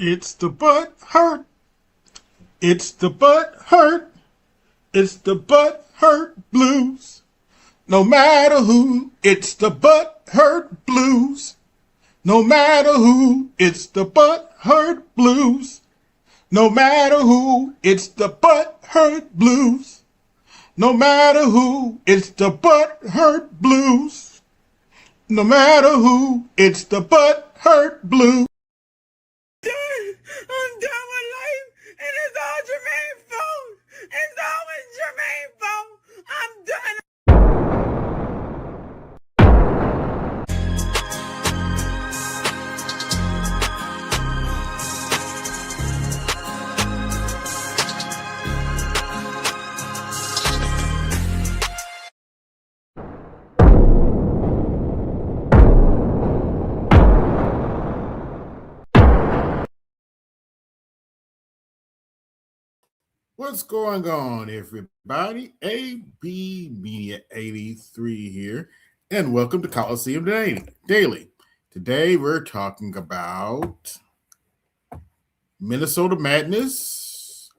It's the butt hurt. It's the butt hurt. It's the butt hurt blues. No matter who, it's the butt hurt blues. No matter who, it's the butt hurt blues. No matter who, it's the butt hurt blues. No matter who, it's the butt hurt blues. No matter who, it's the butt hurt blues. I'm done with life, and it's all Jermaine's fault. It's always Jermaine's fault. I'm done. What's going on, everybody? AB Media 83 here, and welcome to Colosseum Daily. Today, we're talking about Minnesota Madness,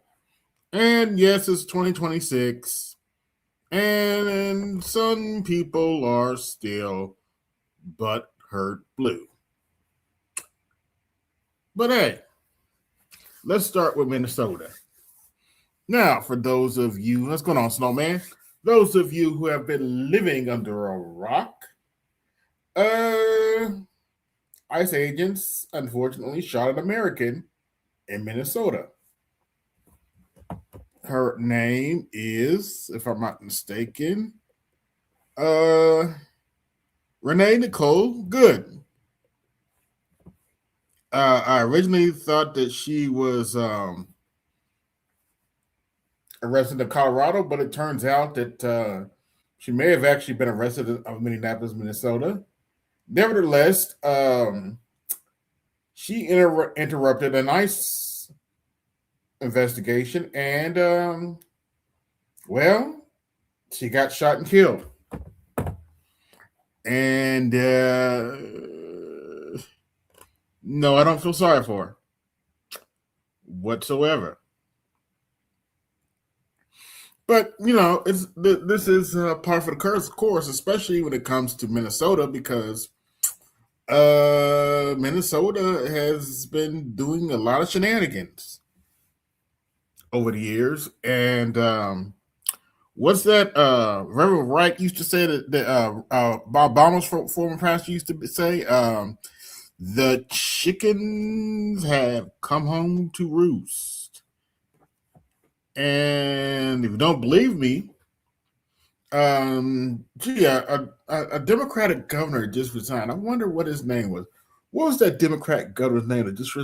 and yes, it's 2026, and some people are still ButtHurtBlue. But hey, let's start with Minnesota. Now, for those of you, what's going on, Snowman? Those of you who have been living under a rock, ICE agents unfortunately shot an American in Minnesota. Her name is, if I'm not mistaken, Renee Nicole Good. I originally thought that she was a resident of Colorado, but it turns out that she may have actually been a resident of Minneapolis, Minnesota. Nevertheless, she interrupted an ICE investigation, and well, she got shot and killed. And no, I don't feel sorry for her whatsoever. But, you know, this is par for the course, especially when it comes to Minnesota, because Minnesota has been doing a lot of shenanigans over the years. And what's that Reverend Wright used to say that Bob Obama's former pastor used to say? The chickens have come home to roost. And if you don't believe me, a Democratic governor just resigned. I wonder what his name was. What was that Democrat governor's name that just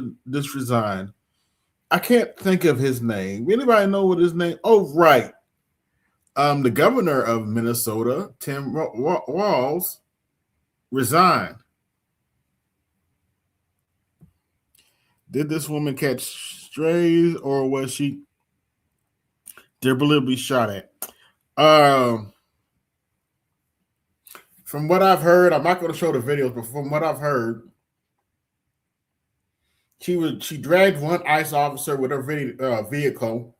resigned? I can't think of his name. Anybody know what his name? Oh, right. The governor of Minnesota, Tim Walz, resigned. Did this woman catch strays, or was she deliberately shot at? From what I've heard, I'm not going to show the videos, but from what I've heard, she dragged one ICE officer with her vehicle,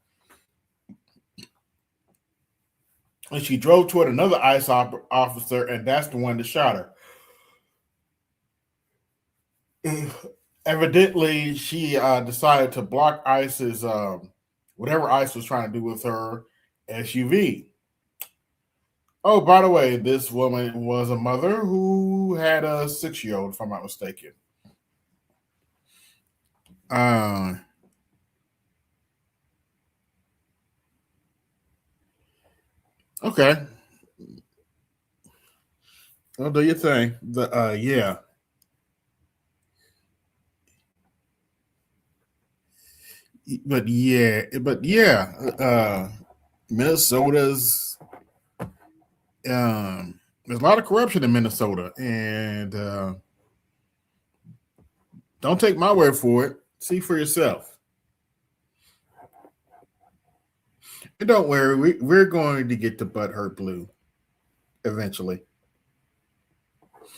and she drove toward another ICE officer, and that's the one that shot her. Evidently, she decided to block ICE's whatever ICE was trying to do with her SUV. Oh, by the way, this woman was a mother who had a 6-year-old, if I'm not mistaken. Okay. Well, do your thing. Yeah. But yeah, Minnesota's there's a lot of corruption in Minnesota, and don't take my word for it. See for yourself. And don't worry, we're going to get to ButtHurtBlue eventually.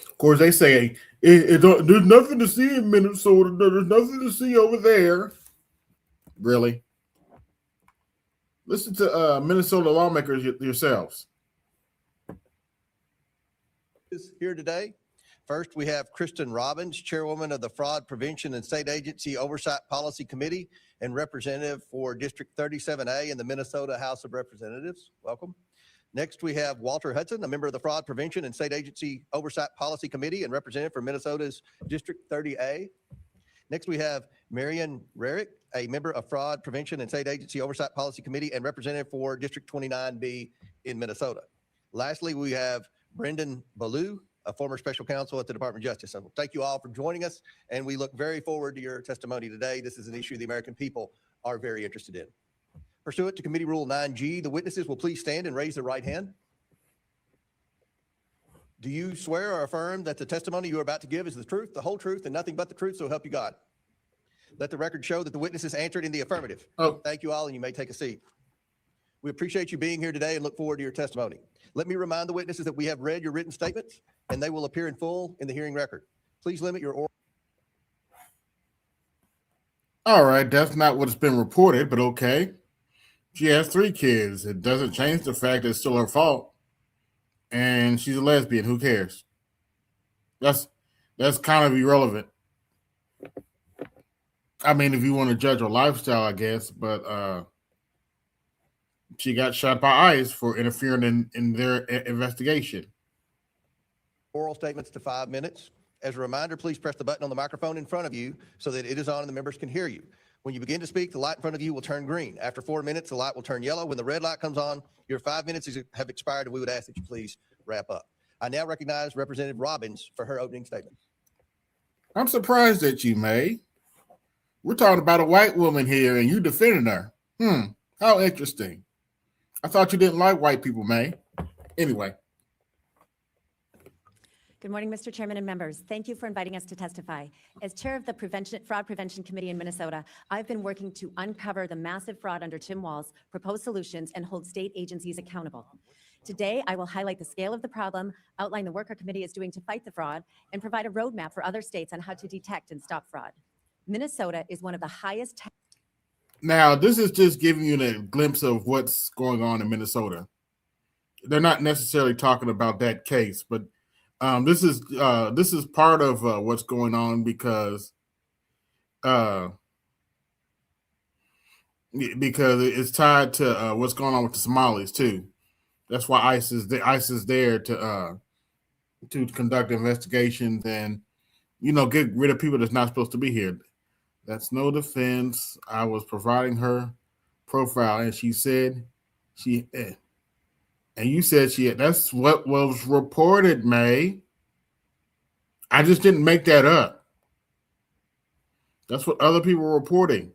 Of course, they say there's nothing to see in Minnesota. There's nothing to see over there. Really? Listen to Minnesota lawmakers yourselves. Here today. First, we have Kristen Robbins, Chairwoman of the Fraud Prevention and State Agency Oversight Policy Committee and representative for District 37A in the Minnesota House of Representatives. Welcome. Next, we have Walter Hudson, a member of the Fraud Prevention and State Agency Oversight Policy Committee and representative for Minnesota's District 30A. Next, we have Marion Rarick, a member of Fraud Prevention and State Agency Oversight Policy Committee and representative for District 29B in Minnesota. Lastly, we have Brendan Ballou, a former special counsel at the Department of Justice. So thank you all for joining us, and we look very forward to your testimony today. This is an issue the American people are very interested in. Pursuant to Committee Rule 9G, the witnesses will please stand and raise their right hand. Do you swear or affirm that the testimony you are about to give is the truth, the whole truth, and nothing but the truth, so help you God? Let the record show that the witnesses answered in the affirmative. Oh. Thank you all, and you may take a seat. We appreciate you being here today and look forward to your testimony. Let me remind the witnesses that we have read your written statements, and they will appear in full in the hearing record. Please limit your oral. All right, that's not what's been reported, but okay. She has 3 kids. It doesn't change the fact that it's still her fault. And she's a lesbian. Who cares? That's kind of irrelevant. I mean, if you want to judge her lifestyle, I guess, but she got shot by ICE for interfering in their investigation. Oral statements to 5 minutes. As a reminder, please press the button on the microphone in front of you so that it is on and the members can hear you. When you begin to speak, the light in front of you will turn green. After 4 minutes, the light will turn yellow. When the red light comes on, your 5 minutes have expired, and we would ask that you please wrap up. I now recognize Representative Robbins for her opening statement. I'm surprised at you, May. We're talking about a white woman here, and you defending her. How interesting. I thought you didn't like white people, May. Anyway. Good morning, Mr. Chairman and members. Thank you for inviting us to testify. As chair of the Fraud Prevention Committee in Minnesota, I've been working to uncover the massive fraud under Tim Walz, propose solutions, and hold state agencies accountable. Today, I will highlight the scale of the problem, outline the work our committee is doing to fight the fraud, and provide a roadmap for other states on how to detect and stop fraud. Minnesota is one of the highest. Now, this is just giving you a glimpse of what's going on in Minnesota. They're not necessarily talking about that case, but this is part of what's going on because it's tied to what's going on with the Somalis too. That's why ICE is there to conduct investigations and get rid of people that's not supposed to be here. That's no defense. I was providing her profile, and she said and you said that's what was reported, May. I just didn't make that up. That's what other people were reporting.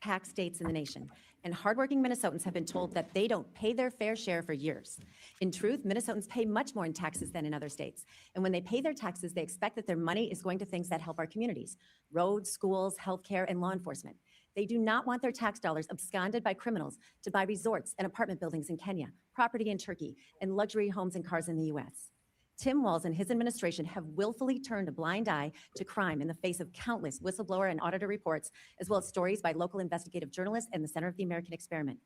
Tax states in the nation, and hardworking Minnesotans have been told that they don't pay their fair share for years. In truth, Minnesotans pay much more in taxes than in other states. And when they pay their taxes, they expect that their money is going to things that help our communities: roads, schools, healthcare, and law enforcement. They do not want their tax dollars absconded by criminals to buy resorts and apartment buildings in Kenya, property in Turkey, and luxury homes and cars in the US. Tim Walz and his administration have willfully turned a blind eye to crime in the face of countless whistleblower and auditor reports, as well as stories by local investigative journalists and the Center of the American Experiment.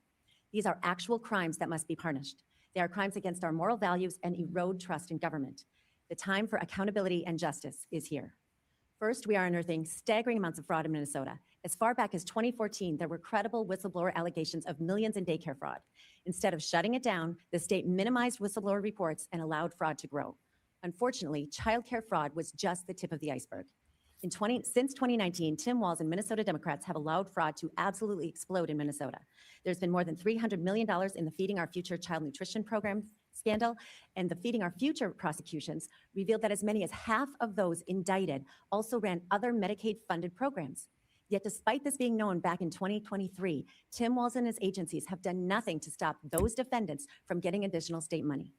These are actual crimes that must be punished. They are crimes against our moral values and erode trust in government. The time for accountability and justice is here. First, we are unearthing staggering amounts of fraud in Minnesota. As far back as 2014, there were credible whistleblower allegations of millions in daycare fraud. Instead of shutting it down, the state minimized whistleblower reports and allowed fraud to grow. Unfortunately, childcare fraud was just the tip of the iceberg. Since 2019, Tim Walz and Minnesota Democrats have allowed fraud to absolutely explode in Minnesota. There's been more than $300 million in the Feeding Our Future child nutrition program scandal, and the Feeding Our Future prosecutions revealed that as many as half of those indicted also ran other Medicaid-funded programs. Yet despite this being known back in 2023, Tim Walz and his agencies have done nothing to stop those defendants from getting additional state money.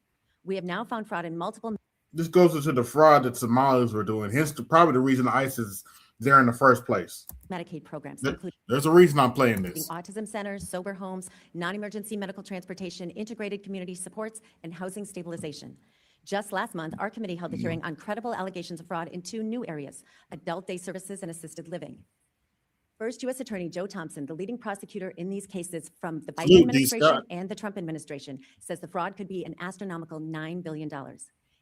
We have now found fraud in multiple. This goes into the fraud that Somalis were doing. Hence, probably the reason ICE is there in the first place. Medicaid programs, There- including There's a reason I'm playing this. autism centers, sober homes, non-emergency medical transportation, integrated community supports, and housing stabilization. Just last month, our committee held a hearing on credible allegations of fraud in 2 new areas, adult day services and assisted living. First, U.S. Attorney Joe Thompson, the leading prosecutor in these cases from the Biden Salute, D. administration Scott. and the Trump administration, says the fraud could be an astronomical $9 billion.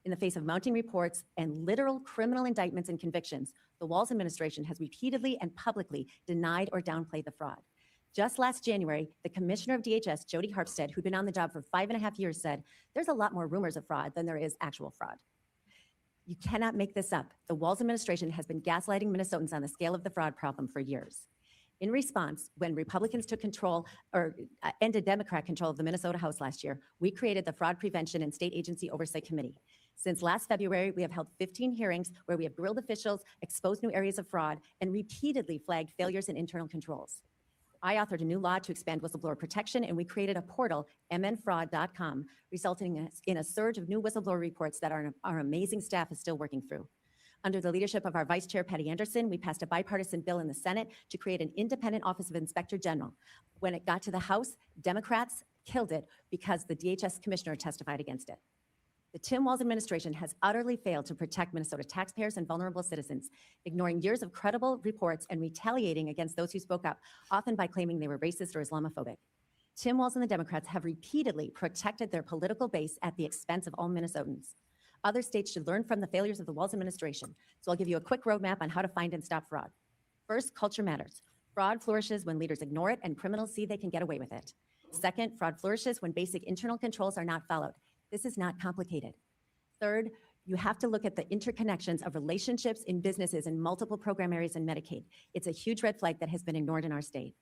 In the face of mounting reports and literal criminal indictments and convictions, the Walz administration has repeatedly and publicly denied or downplayed the fraud. Just last January, the commissioner of DHS, Jody Harpstead, who'd been on the job for 5.5 years, said, "There's a lot more rumors of fraud than there is actual fraud." You cannot make this up. The Walz administration has been gaslighting Minnesotans on the scale of the fraud problem for years. In response, when Republicans took control or ended Democrat control of the Minnesota House last year, we created the Fraud Prevention and State Agency Oversight Committee. Since last February, we have held 15 hearings where we have grilled officials, exposed new areas of fraud, and repeatedly flagged failures in internal controls. I authored a new law to expand whistleblower protection, and we created a portal, mnfraud.com, resulting in a surge of new whistleblower reports that our amazing staff is still working through. Under the leadership of our Vice Chair, Patty Anderson, we passed a bipartisan bill in the Senate to create an independent Office of Inspector General. When it got to the House, Democrats killed it because the DHS commissioner testified against it. The Tim Walz administration has utterly failed to protect Minnesota taxpayers and vulnerable citizens, ignoring years of credible reports and retaliating against those who spoke up, often by claiming they were racist or Islamophobic. Tim Walz and the Democrats have repeatedly protected their political base at the expense of all Minnesotans. Other states should learn from the failures of the Walz administration. So I'll give you a quick roadmap on how to find and stop fraud. First, culture matters. Fraud flourishes when leaders ignore it and criminals see they can get away with it. Second, fraud flourishes when basic internal controls are not followed. This is not complicated. Third, you have to look at the interconnections of relationships in businesses in multiple program areas in Medicaid. It's a huge red flag that has been ignored in our state.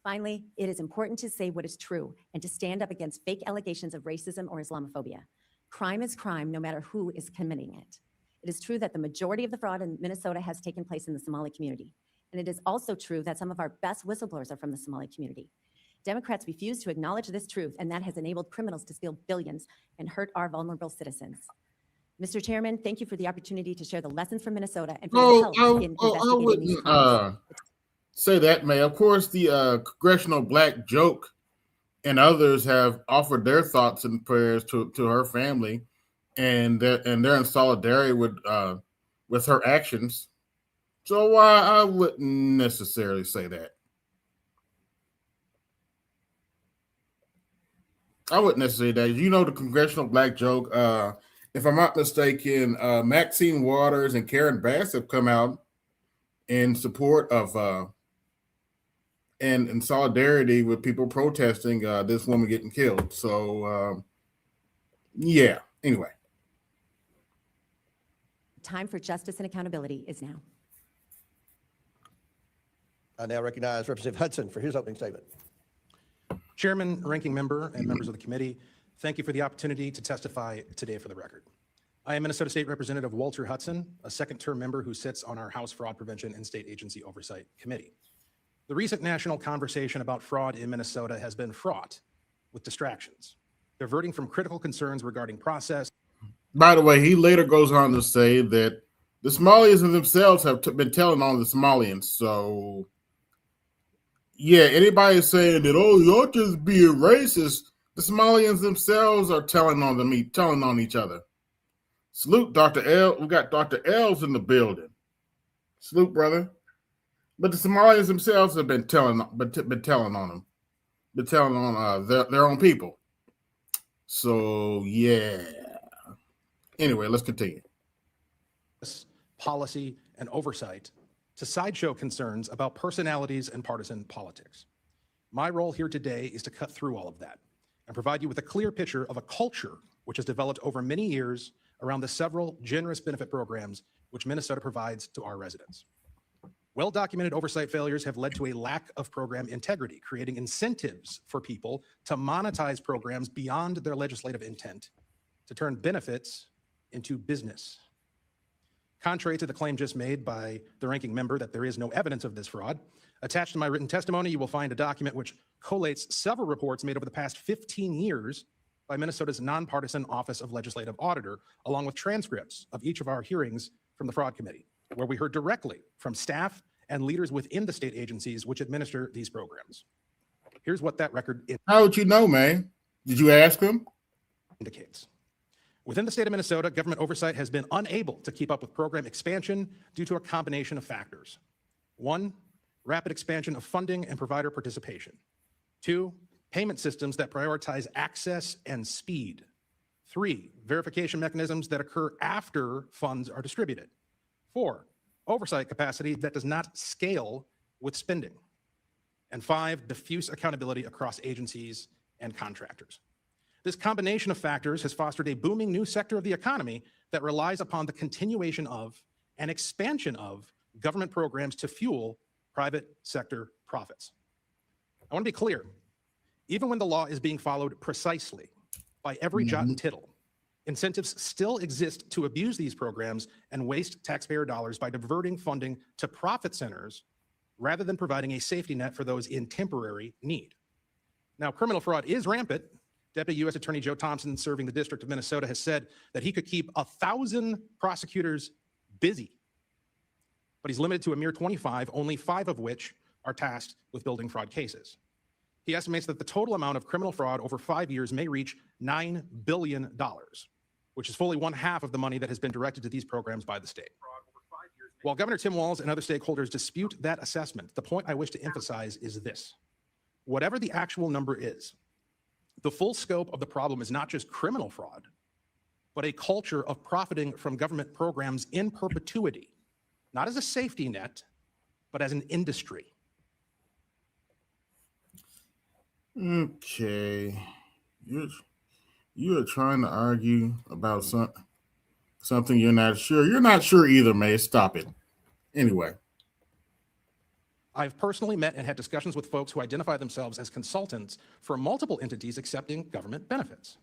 Finally, it is important to say what is true and to stand up against fake allegations of racism or Islamophobia. Crime is crime, no matter who is committing it. It is true that the majority of the fraud in Minnesota has taken place in the Somali community. And it is also true that some of our best whistleblowers are from the Somali community. Democrats refuse to acknowledge this truth, and that has enabled criminals to steal billions and hurt our vulnerable citizens. Mr. Chairman, thank you for the opportunity to share the lessons from Minnesota and for your help in investigating these crimes. Say that, May. Of course, the Congressional Black Joke and others have offered their thoughts and prayers to her family, and they're in solidarity with her actions. So I wouldn't necessarily say that. I wouldn't necessarily say that. You know, the Congressional Black Joke, if I'm not mistaken, Maxine Waters and Karen Bass have come out in support of and in solidarity with people protesting this woman getting killed. So, yeah, anyway. Time for justice and accountability is now. I now recognize Representative Hudson for his opening statement. Chairman, ranking member, and members of the committee, thank you for the opportunity to testify today for the record. I am Minnesota State Representative Walter Hudson, a second-term member who sits on our House Fraud Prevention and State Agency Oversight Committee. The recent national conversation about fraud in Minnesota has been fraught with distractions, diverting from critical concerns regarding process. By the way, he later goes on to say that the Somalians themselves have been telling on the Somalians. So, yeah, anybody saying that, oh, you're just being racist, the Somalians themselves are telling on each other. Salute, Dr. L. We got Dr. L's in the building. Salute, brother. But the Somalians themselves have been telling on them, been telling on their own people. So, yeah. Anyway, let's continue. Policy and oversight to sideshow concerns about personalities and partisan politics. My role here today is to cut through all of that and provide you with a clear picture of a culture which has developed over many years around the several generous benefit programs which Minnesota provides to our residents. Well-documented oversight failures have led to a lack of program integrity, creating incentives for people to monetize programs beyond their legislative intent to turn benefits into business. Contrary to the claim just made by the ranking member that there is no evidence of this fraud, attached to my written testimony, you will find a document which collates several reports made over the past 15 years by Minnesota's nonpartisan Office of Legislative Auditor, along with transcripts of each of our hearings from the Fraud Committee. where we heard directly from staff and leaders within the state agencies which administer these programs. Here's what that record How would you know, man? Did you ask them? indicates. Within the state of Minnesota, government oversight has been unable to keep up with program expansion due to a combination of factors. 1, rapid expansion of funding and provider participation. 2, payment systems that prioritize access and speed. 3, verification mechanisms that occur after funds are distributed. 4, oversight capacity that does not scale with spending. And 5, diffuse accountability across agencies and contractors. This combination of factors has fostered a booming new sector of the economy that relies upon the continuation of and expansion of government programs to fuel private sector profits. I want to be clear, even when the law is being followed precisely by every jot and tittle, incentives still exist to abuse these programs and waste taxpayer dollars by diverting funding to profit centers rather than providing a safety net for those in temporary need. Now, criminal fraud is rampant. Deputy U.S. Attorney Joe Thompson, serving the District of Minnesota, has said that he could keep 1,000 prosecutors busy, but he's limited to a mere 25, only 5 of which are tasked with building fraud cases. He estimates that the total amount of criminal fraud over 5 years may reach $9 billion, which is fully 1/2 of the money that has been directed to these programs by the state. While Governor Tim Walz and other stakeholders dispute that assessment, the point I wish to emphasize is this. Whatever the actual number is, the full scope of the problem is not just criminal fraud, but a culture of profiting from government programs in perpetuity, not as a safety net, but as an industry. Okay. You're trying to argue about something you're not sure. You're not sure either, May. Stop it. Anyway. I've personally met and had discussions with folks who identify themselves as consultants for multiple entities accepting government benefits.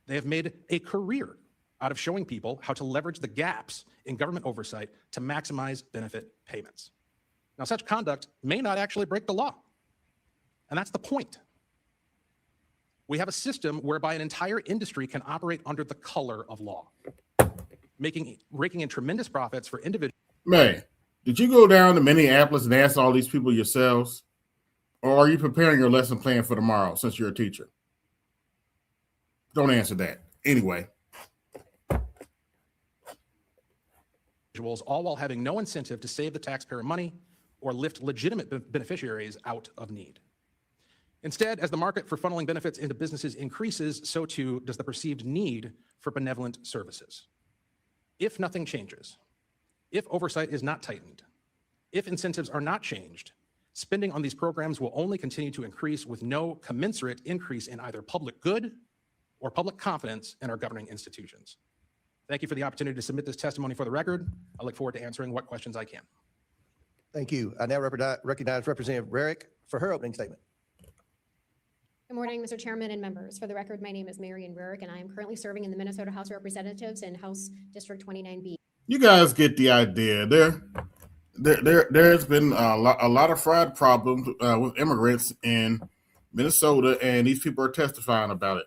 They have made a career out of showing people how to leverage the gaps in government oversight to maximize benefit payments. Now, such conduct may not actually break the law, and that's the point. We have a system whereby an entire industry can operate under the color of law, raking in tremendous profits for individuals. May, did you go down to Minneapolis and ask all these people yourselves? Or are you preparing your lesson plan for tomorrow since you're a teacher? Don't answer that. Anyway. All while having no incentive to save the taxpayer money or lift legitimate beneficiaries out of need. Instead, as the market for funneling benefits into businesses increases, so too does the perceived need for benevolent services. If nothing changes, if oversight is not tightened, if incentives are not changed, spending on these programs will only continue to increase with no commensurate increase in either public good or public confidence in our governing institutions. Thank you for the opportunity to submit this testimony for the record. I look forward to answering what questions I can. Thank you. I now recognize Representative Rarick for her opening statement. Good morning, Mr. Chairman and members. For the record, my name is Marion Rarick, and I am currently serving in the Minnesota House of Representatives in House District 29B. You guys get the idea. There's been a lot of fraud problems with immigrants in Minnesota, and these people are testifying about it.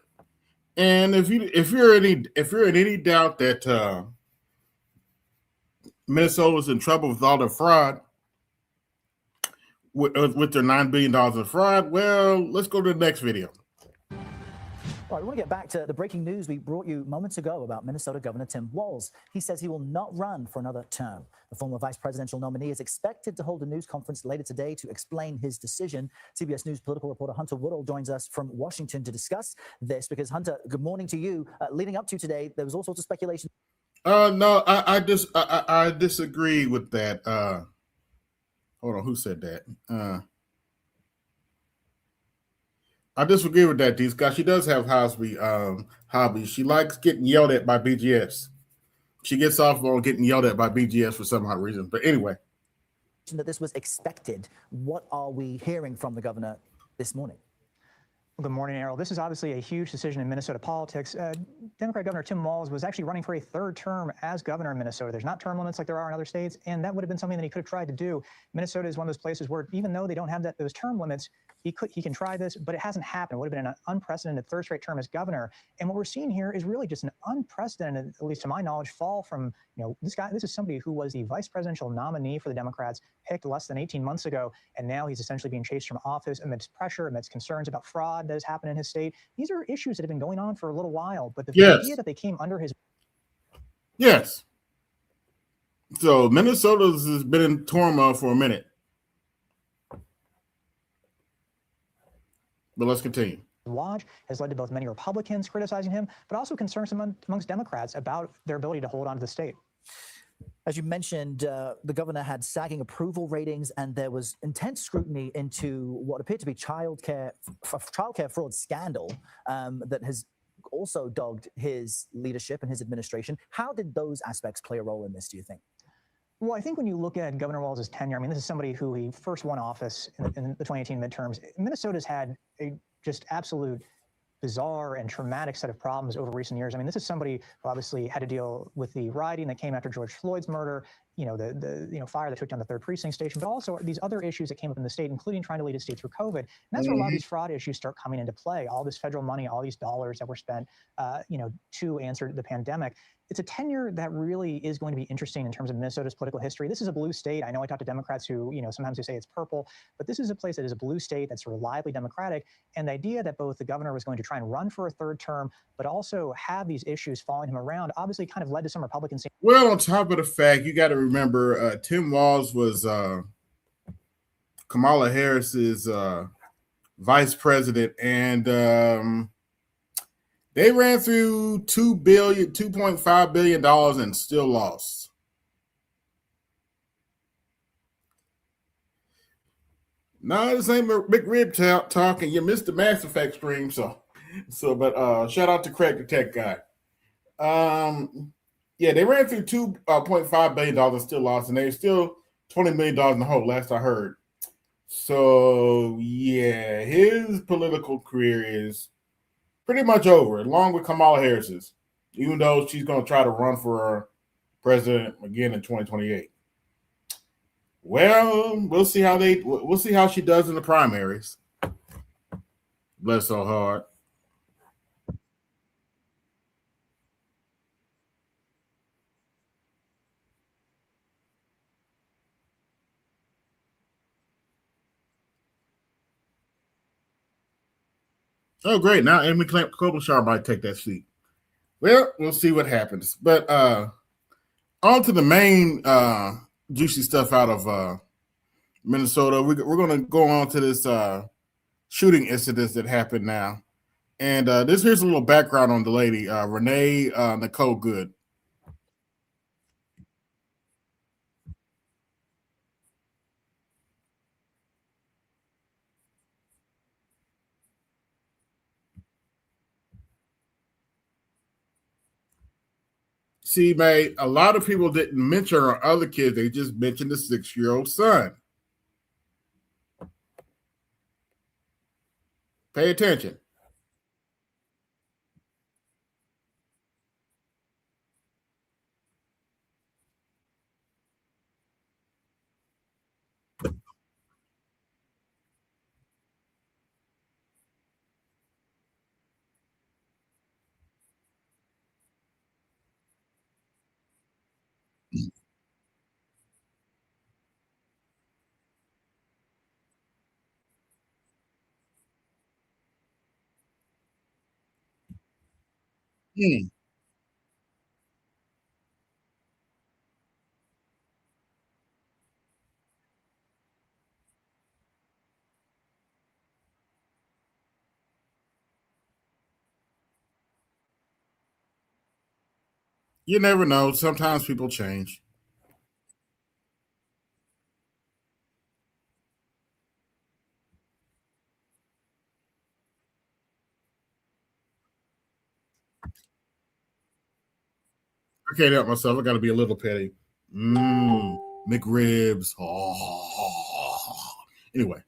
And if you're in any doubt that Minnesota's in trouble with all the fraud, with their $9 billion in fraud, well, let's go to the next video. All right, we want to get back to the breaking news we brought you moments ago about Minnesota Governor Tim Walz. He says he will not run for another term. The former vice presidential nominee is expected to hold a news conference later today to explain his decision. CBS News political reporter Hunter Woodall joins us from Washington to discuss this because, Hunter, good morning to you. Leading up to today, there was all sorts of speculation. No, I disagree with that. Hold on, who said that? I disagree with that, D. Scott. She does have hobbies. She likes getting yelled at by BGS. She gets off on getting yelled at by BGS for some odd reason. But anyway. That this was expected. What are we hearing from the governor this morning? Well, good morning, Errol. This is obviously a huge decision in Minnesota politics. Democrat Governor Tim Walz was actually running for a third term as governor in Minnesota. There's not term limits like there are in other states, and that would have been something that he could have tried to do. Minnesota is one of those places where even though they don't have those term limits, he can try this, but it hasn't happened. It would have been an unprecedented third straight term as governor. And what we're seeing here is really just an unprecedented, at least to my knowledge, fall from, this guy. This is somebody who was the vice presidential nominee for the Democrats, picked less than 18 months ago, and now he's essentially being chased from office amidst pressure, amidst concerns about fraud that has happened in his state. These are issues that have been going on for a little while, but the idea that they came under his... Yes. So Minnesota has been in turmoil for a minute. But let's continue. Watch has led to both many Republicans criticizing him, but also concerns amongst Democrats about their ability to hold on to the state. As you mentioned, the governor had sagging approval ratings, and there was intense scrutiny into what appeared to be childcare fraud scandal that has also dogged his leadership and his administration. How did those aspects play a role in this, do you think? Well, I think when you look at Governor Walz's tenure, I mean, this is somebody who he first won office in the 2018 midterms. Minnesota's had a just absolute bizarre and traumatic set of problems over recent years. I mean, this is somebody who obviously had to deal with the rioting that came after George Floyd's murder, the fire that took down the 3rd Precinct Station, but also these other issues that came up in the state, including trying to lead a state through COVID. And that's where a lot of these fraud issues start coming into play. All this federal money, all these dollars that were spent, to answer the pandemic. It's a tenure that really is going to be interesting in terms of Minnesota's political history. This is a blue state. I know I talk to Democrats who, sometimes they say it's purple, but this is a place that is a blue state that's reliably Democratic. And the idea that both the governor was going to try and run for a 3rd term, but also have these issues following him around, obviously kind of led to some Republicans saying, well, on top of the fact, you got to remember Tim Walz was Kamala Harris's vice president, and they ran through $2.5 billion and still lost. No, this ain't McRib talking. You missed the Mass Effect stream, but shout out to Craig the Tech guy. Yeah, they ran through $2.5 billion and still lost, and they're still $20 million in the hole, last I heard. So yeah, his political career is pretty much over, along with Kamala Harris's, even though she's going to try to run for president again in 2028. Well, we'll see how she does in the primaries. Bless her heart. Oh, great. Now Amy Klobuchar might take that seat. Well, we'll see what happens. But on to the main juicy stuff out of Minnesota. We're going to go on to this shooting incident that happened now. And here's a little background on the lady, Renee Nicole Good. See, May, a lot of people didn't mention our other kids. They just mentioned the 6-year-old son. Pay attention. You never know. Sometimes people change. I can't help myself. I got to be a little petty. McRibs. Oh. Anyway.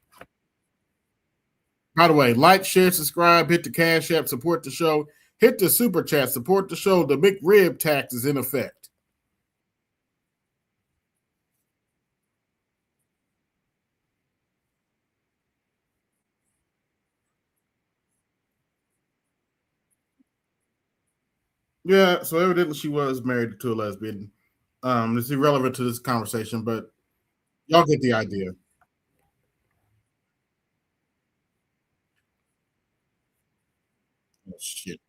By the way, like, share, subscribe, hit the Cash App, support the show. Hit the Super Chat, support the show. The McRib tax is in effect. Yeah, so evidently she was married to a lesbian. It's irrelevant to this conversation, but y'all get the idea. Oh, shit.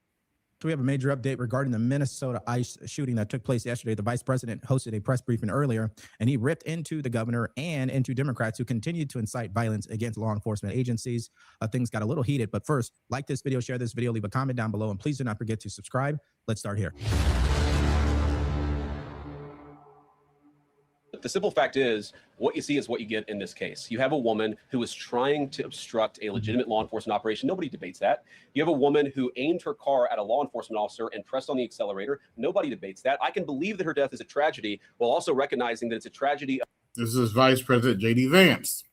We have a major update regarding the Minnesota ICE shooting that took place yesterday. The vice president hosted a press briefing earlier, and he ripped into the governor and into Democrats who continued to incite violence against law enforcement agencies. Things got a little heated, but first, like this video, share this video, leave a comment down below, and please do not forget to subscribe. Let's start here. The simple fact is, what you see is what you get in this case. You have a woman who is trying to obstruct a legitimate law enforcement operation. Nobody debates that. You have a woman who aimed her car at a law enforcement officer and pressed on the accelerator. Nobody debates that. I can believe that her death is a tragedy while also recognizing that it's a tragedy This is Vice President J.D. Vance,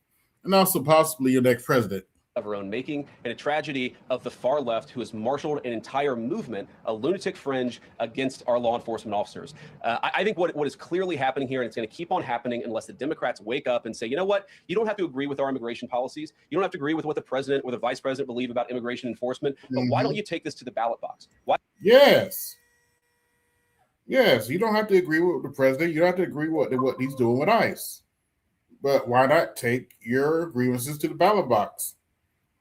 and also possibly your next president. Of her own making, and a tragedy of the far left who has marshaled an entire movement, a lunatic fringe against our law enforcement officers. I think what is clearly happening here, and it's going to keep on happening unless the Democrats wake up and say, you know what, you don't have to agree with our immigration policies. You don't have to agree with what the president or the vice president believe about immigration enforcement, but why don't you take this to the ballot box? Why? Yes. Yes, you don't have to agree with the president. You don't have to agree with what he's doing with ICE. But why not take your grievances to the ballot box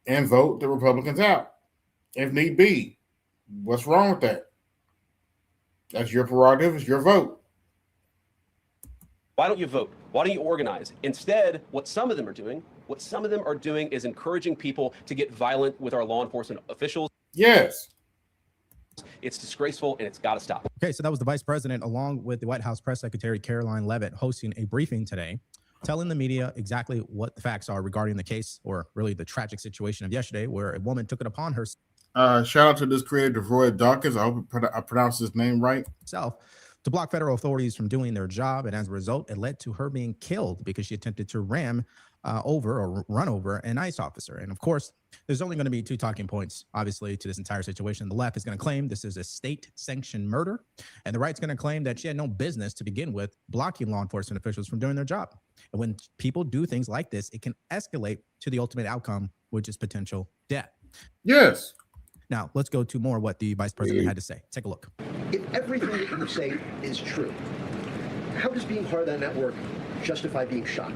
and vote the Republicans out if need be? What's wrong with that? That's your prerogative. It's your vote. Why don't you vote? Why don't you organize? Instead, what some of them are doing is encouraging people to get violent with our law enforcement officials. Yes. It's disgraceful, and it's got to stop. Okay, so that was the vice president, along with the White House press secretary, Caroline Leavitt, hosting a briefing today, telling the media exactly what the facts are regarding the case, or really the tragic situation of yesterday, where a woman took it upon herself. Shout out to this creator, DeVroy Dawkins. I hope I pronounced his name right. To block federal authorities from doing their job, and as a result, it led to her being killed because she attempted to run over an ICE officer. And of course, there's only going to be two talking points, obviously, to this entire situation. The left is going to claim this is a state-sanctioned murder, and the right's going to claim that she had no business to begin with blocking law enforcement officials from doing their job. And when people do things like this, it can escalate to the ultimate outcome, which is potential death. Yes. Now, let's go to more what the vice president had to say. Take a look. If everything that you say is true, how does being part of that network justify being shot?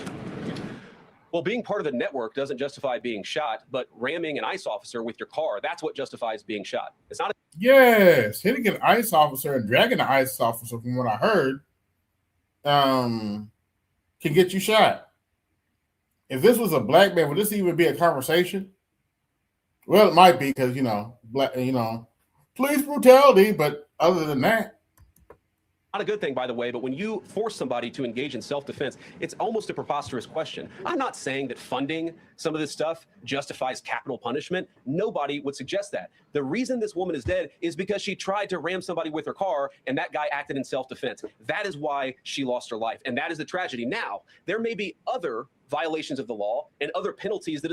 Well, being part of the network doesn't justify being shot, but ramming an ICE officer with your car, that's what justifies being shot. It's not. Yes, hitting an ICE officer and dragging an ICE officer, from what I heard, can get you shot. If this was a black man, would this even be a conversation? Well, it might be because, police brutality, but other than that. Not a good thing, by the way, but when you force somebody to engage in self-defense, it's almost a preposterous question. I'm not saying that funding some of this stuff justifies capital punishment. Nobody would suggest that. The reason this woman is dead is because she tried to ram somebody with her car, and that guy acted in self-defense. That is why she lost her life, and that is the tragedy. Now, there may be other violations of the law and other penalties that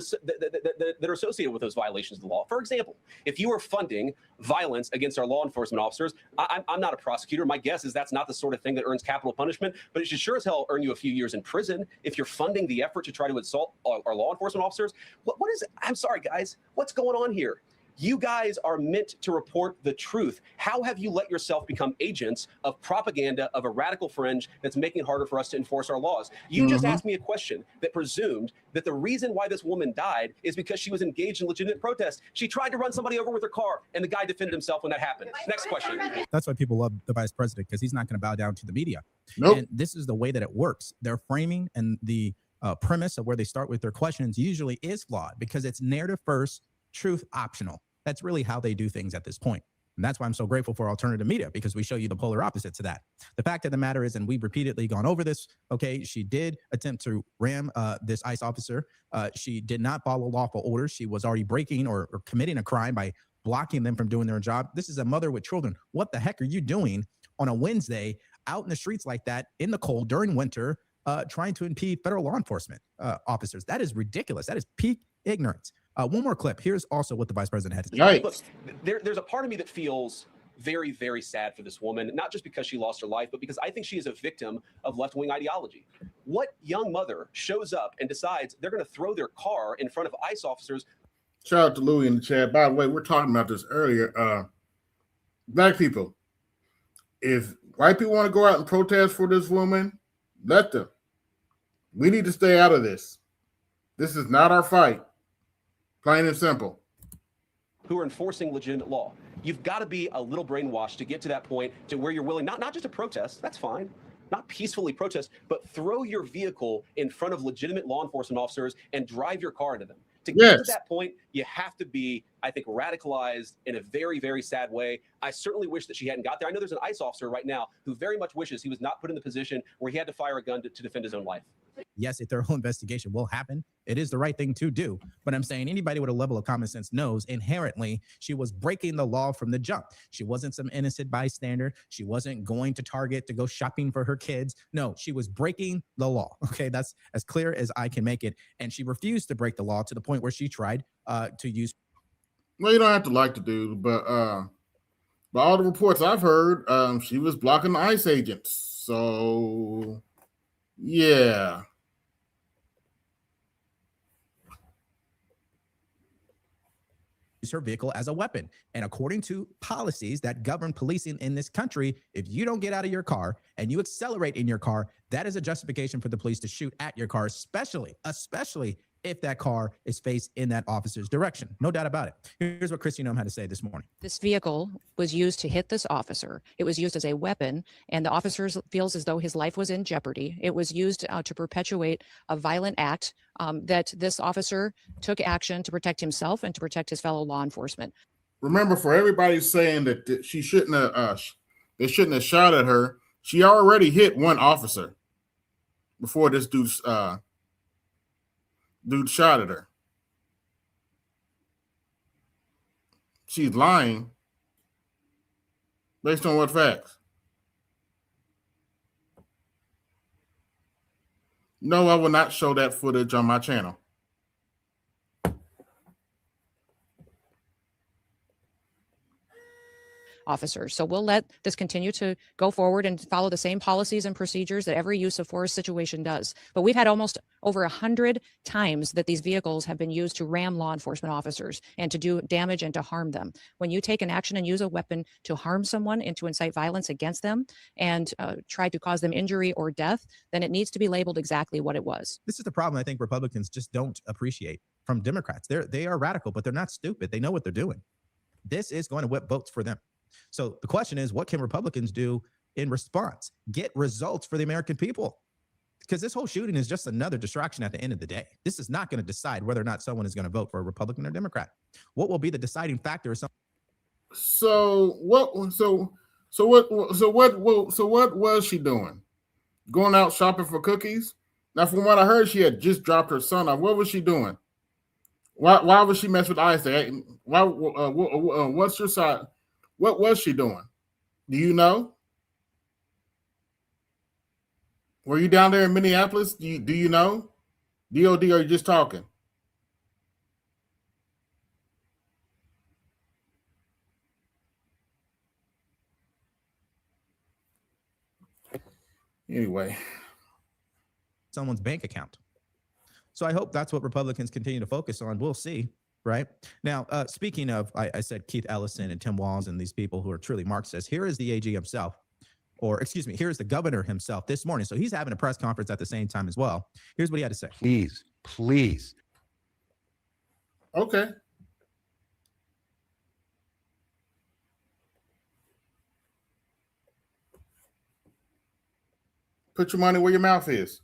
are associated with those violations of the law. For example, if you are funding violence against our law enforcement officers, I'm not a prosecutor. My guess is that's not the sort of thing that earns capital punishment, but it should sure as hell earn you a few years in prison if you're funding the effort to try to assault our law enforcement officers. What is it? I'm sorry, guys. What's going on here? You guys are meant to report the truth. How have you let yourself become agents of propaganda of a radical fringe that's making it harder for us to enforce our laws? You just asked me a question that presumed that the reason why this woman died is because she was engaged in legitimate protest. She tried to run somebody over with her car, and the guy defended himself when that happened. Next question. That's why people love the vice president, because he's not going to bow down to the media. Nope. And this is the way that it works. Their framing and the premise of where they start with their questions usually is flawed, because it's narrative first, truth optional. That's really how they do things at this point. And that's why I'm so grateful for alternative media, because we show you the polar opposite to that. The fact of the matter is, and we've repeatedly gone over this, okay, she did attempt to ram this ICE officer. She did not follow lawful orders. She was already breaking or committing a crime by blocking them from doing their job. This is a mother with children. What the heck are you doing on a Wednesday out in the streets like that in the cold during winter, trying to impede federal law enforcement officers? That is ridiculous. That is peak ignorance. One more clip. Here's also what the vice president had to say. Look, there's a part of me that feels very, very sad for this woman, not just because she lost her life, but because I think she is a victim of left-wing ideology. What young mother shows up and decides they're going to throw their car in front of ICE officers? Shout out to Louie in the chat. By the way, we're talking about this earlier. Black people, If white people want to go out and protest for this woman, let them. We need to stay out of this. This is not our fight. Plain and simple. Who are enforcing legitimate law. You've got to be a little brainwashed to get to that point to where you're willing, not just to protest, that's fine, not peacefully protest, but throw your vehicle in front of legitimate law enforcement officers and drive your car into them. To get to that point, you have to be, I think, radicalized in a very, very sad way. I certainly wish that she hadn't got there. I know there's an ICE officer right now who very much wishes he was not put in the position where he had to fire a gun to defend his own life. Yes, a thorough investigation will happen. It is the right thing to do. But I'm saying anybody with a level of common sense knows inherently she was breaking the law from the jump. She wasn't some innocent bystander. She wasn't going to Target to go shopping for her kids. No, she was breaking the law. Okay, that's as clear as I can make it. And she refused to break the law to the point where she tried to use. Well, you don't have to like the dude, but by all the reports I've heard, she was blocking the ICE agents. So, yeah. Her vehicle as a weapon. And according to policies that govern policing in this country, if you don't get out of your car and you accelerate in your car, that is a justification for the police to shoot at your car, especially if that car is faced in that officer's direction. No doubt about it. Here's what Christy Nome had to say this morning. This vehicle was used to hit this officer. It was used as a weapon, and the officer feels as though his life was in jeopardy. It was used to perpetuate a violent act that this officer took action to protect himself and to protect his fellow law enforcement. Remember, for everybody saying that she shouldn't have, they shouldn't have shot at her, she already hit one officer before this dude shot at her. She's lying. Based on what facts? No, I will not show that footage on my channel. Officers. So we'll let this continue to go forward and follow the same policies and procedures that every use of force situation does. But we've had almost over 100 times that these vehicles have been used to ram law enforcement officers and to do damage and to harm them. When you take an action and use a weapon to harm someone and to incite violence against them and try to cause them injury or death, then it needs to be labeled exactly what it was. This is the problem I think Republicans just don't appreciate from Democrats. They are radical, but they're not stupid. They know what they're doing. This is going to whip votes for them. So the question is, what can Republicans do in response? Get results for the American people. Because this whole shooting is just another distraction at the end of the day. This is not going to decide whether or not someone is going to vote for a Republican or Democrat. What will be the deciding factor? So what was she doing? Going out shopping for cookies? Now, from what I heard, she had just dropped her son off. What was she doing? Why would she mess with ICE? Why? What's your side? What was she doing? Do you know? Were you down there in Minneapolis? Do you know? DOD, are you just talking? Anyway. Someone's bank account. So I hope that's what Republicans continue to focus on. We'll see. Right now, speaking of, I said Keith Ellison and Tim Walz and these people who are truly Marxists. Here is the AG himself, or excuse me, here's the governor himself this morning. So he's having a press conference at the same time as well. Here's what he had to say. Please. Okay. Put your money where your mouth is.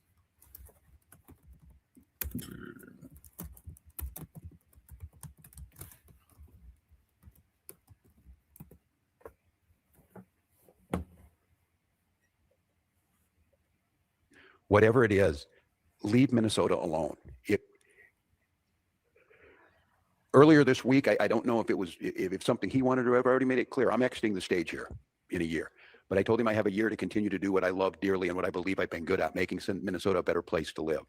Whatever it is, leave Minnesota alone. Earlier this week, I don't know if it was if something he wanted to. I've already made it clear. I'm exiting the stage here in a year. But I told him I have a year to continue to do what I love dearly and what I believe I've been good at, making Minnesota a better place to live.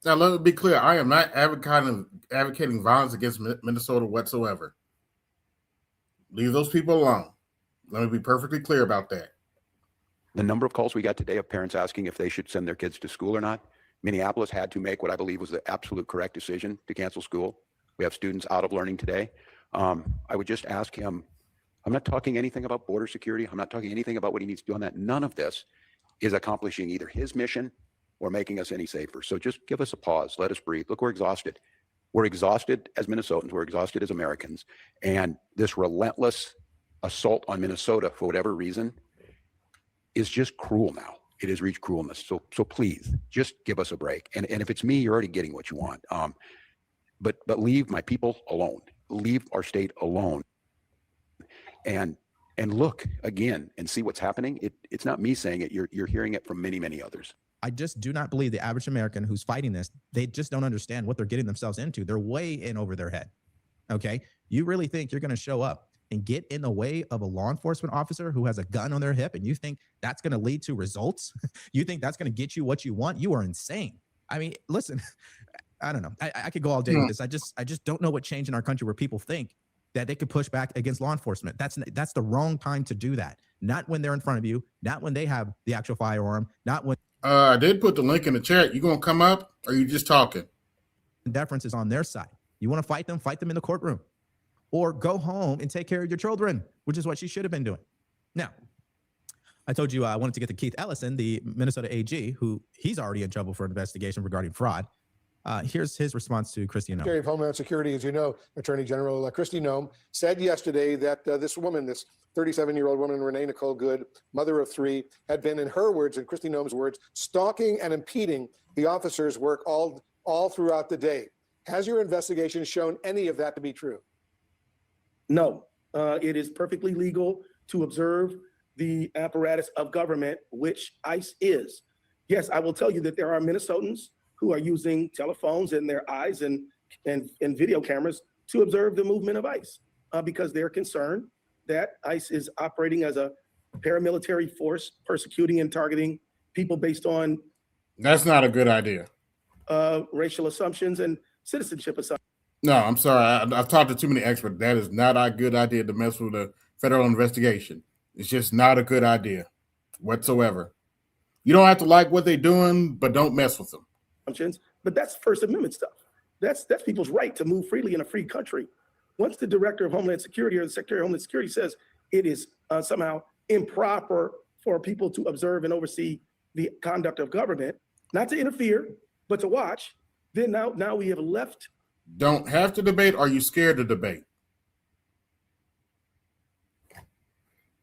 Now, let me be clear. I am not advocating violence against Minnesota whatsoever. Leave those people alone. Let me be perfectly clear about that. The number of calls we got today of parents asking if they should send their kids to school or not. Minneapolis had to make what I believe was the absolute correct decision to cancel school. We have students out of learning today. I would just ask him, I'm not talking anything about border security. I'm not talking anything about what he needs to do on that. None of this is accomplishing either his mission or making us any safer. So just give us a pause. Let us breathe. Look, we're exhausted. We're exhausted as Minnesotans. We're exhausted as Americans. And this relentless assault on Minnesota, for whatever reason, is just cruel now. It has reached cruelness. So please, just give us a break. And if it's me, you're already getting what you want. But leave my people alone. Leave our state alone. And look again and see what's happening. It's not me saying it. You're hearing it from many, many others. I just do not believe the average American who's fighting this, they just don't understand what they're getting themselves into. They're way in over their head. Okay. You really think you're going to show up and get in the way of a law enforcement officer who has a gun on their hip, and you think that's going to lead to results? You think that's going to get you what you want? You are insane. I mean, listen, I don't know. I could go all day with this. I just don't know what changed in our country where people think that they could push back against law enforcement. That's the wrong time to do that. Not when they're in front of you, not when they have the actual firearm, not when I did put the link in the chat. You gonna come up or are you just talking? deference is on their side. You want to fight them in the courtroom. Or go home and take care of your children, which is what she should have been doing. Now, I told you I wanted to get to Keith Ellison, the Minnesota AG, who he's already in trouble for an investigation regarding fraud. Here's his response to Kristi Noem. Secretary of Homeland Security, as you know, Attorney General Kristi Noem said yesterday that this woman, this 37-year-old woman, Renee Nicole Good, mother of three, had been, in her words, in Kristi Noem's words, stalking and impeding the officers' work all throughout the day. Has your investigation shown any of that to be true? No, it is perfectly legal to observe the apparatus of government, which ICE is. Yes, I will tell you that there are Minnesotans who are using telephones in their eyes and video cameras to observe the movement of ICE because they're concerned that ICE is operating as a paramilitary force, persecuting and targeting people based on. That's not a good idea. Racial assumptions and citizenship assumptions. No, I'm sorry. I've talked to too many experts. That is not a good idea to mess with a federal investigation. It's just not a good idea whatsoever. You don't have to like what they're doing, but don't mess with them. But that's First Amendment stuff. That's people's right to move freely in a free country. Once the Director of Homeland Security or the Secretary of Homeland Security says it is somehow improper for people to observe and oversee the conduct of government, not to interfere, but to watch, then now we have left. Don't have to debate. Are you scared to debate?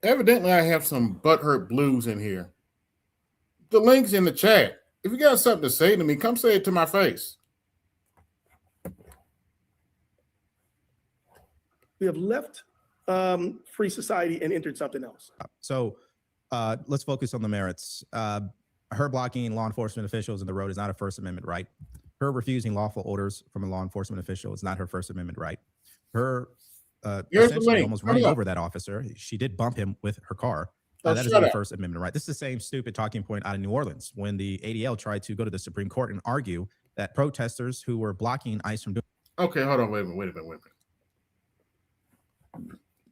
Evidently, I have some butthurt blues in here. The link's in the chat. If you got something to say to me, come say it to my face. We have left free society and entered something else. So let's focus on the merits. Her blocking law enforcement officials in the road is not a First Amendment right. Her refusing lawful orders from a law enforcement official is not her First Amendment right. Her essentially almost running over that officer. She did bump him with her car. That is not a First Amendment right. This is the same stupid talking point out of New Orleans when the ADL tried to go to the Supreme Court and argue that protesters who were blocking ICE from doing. Okay, hold on. Wait a minute.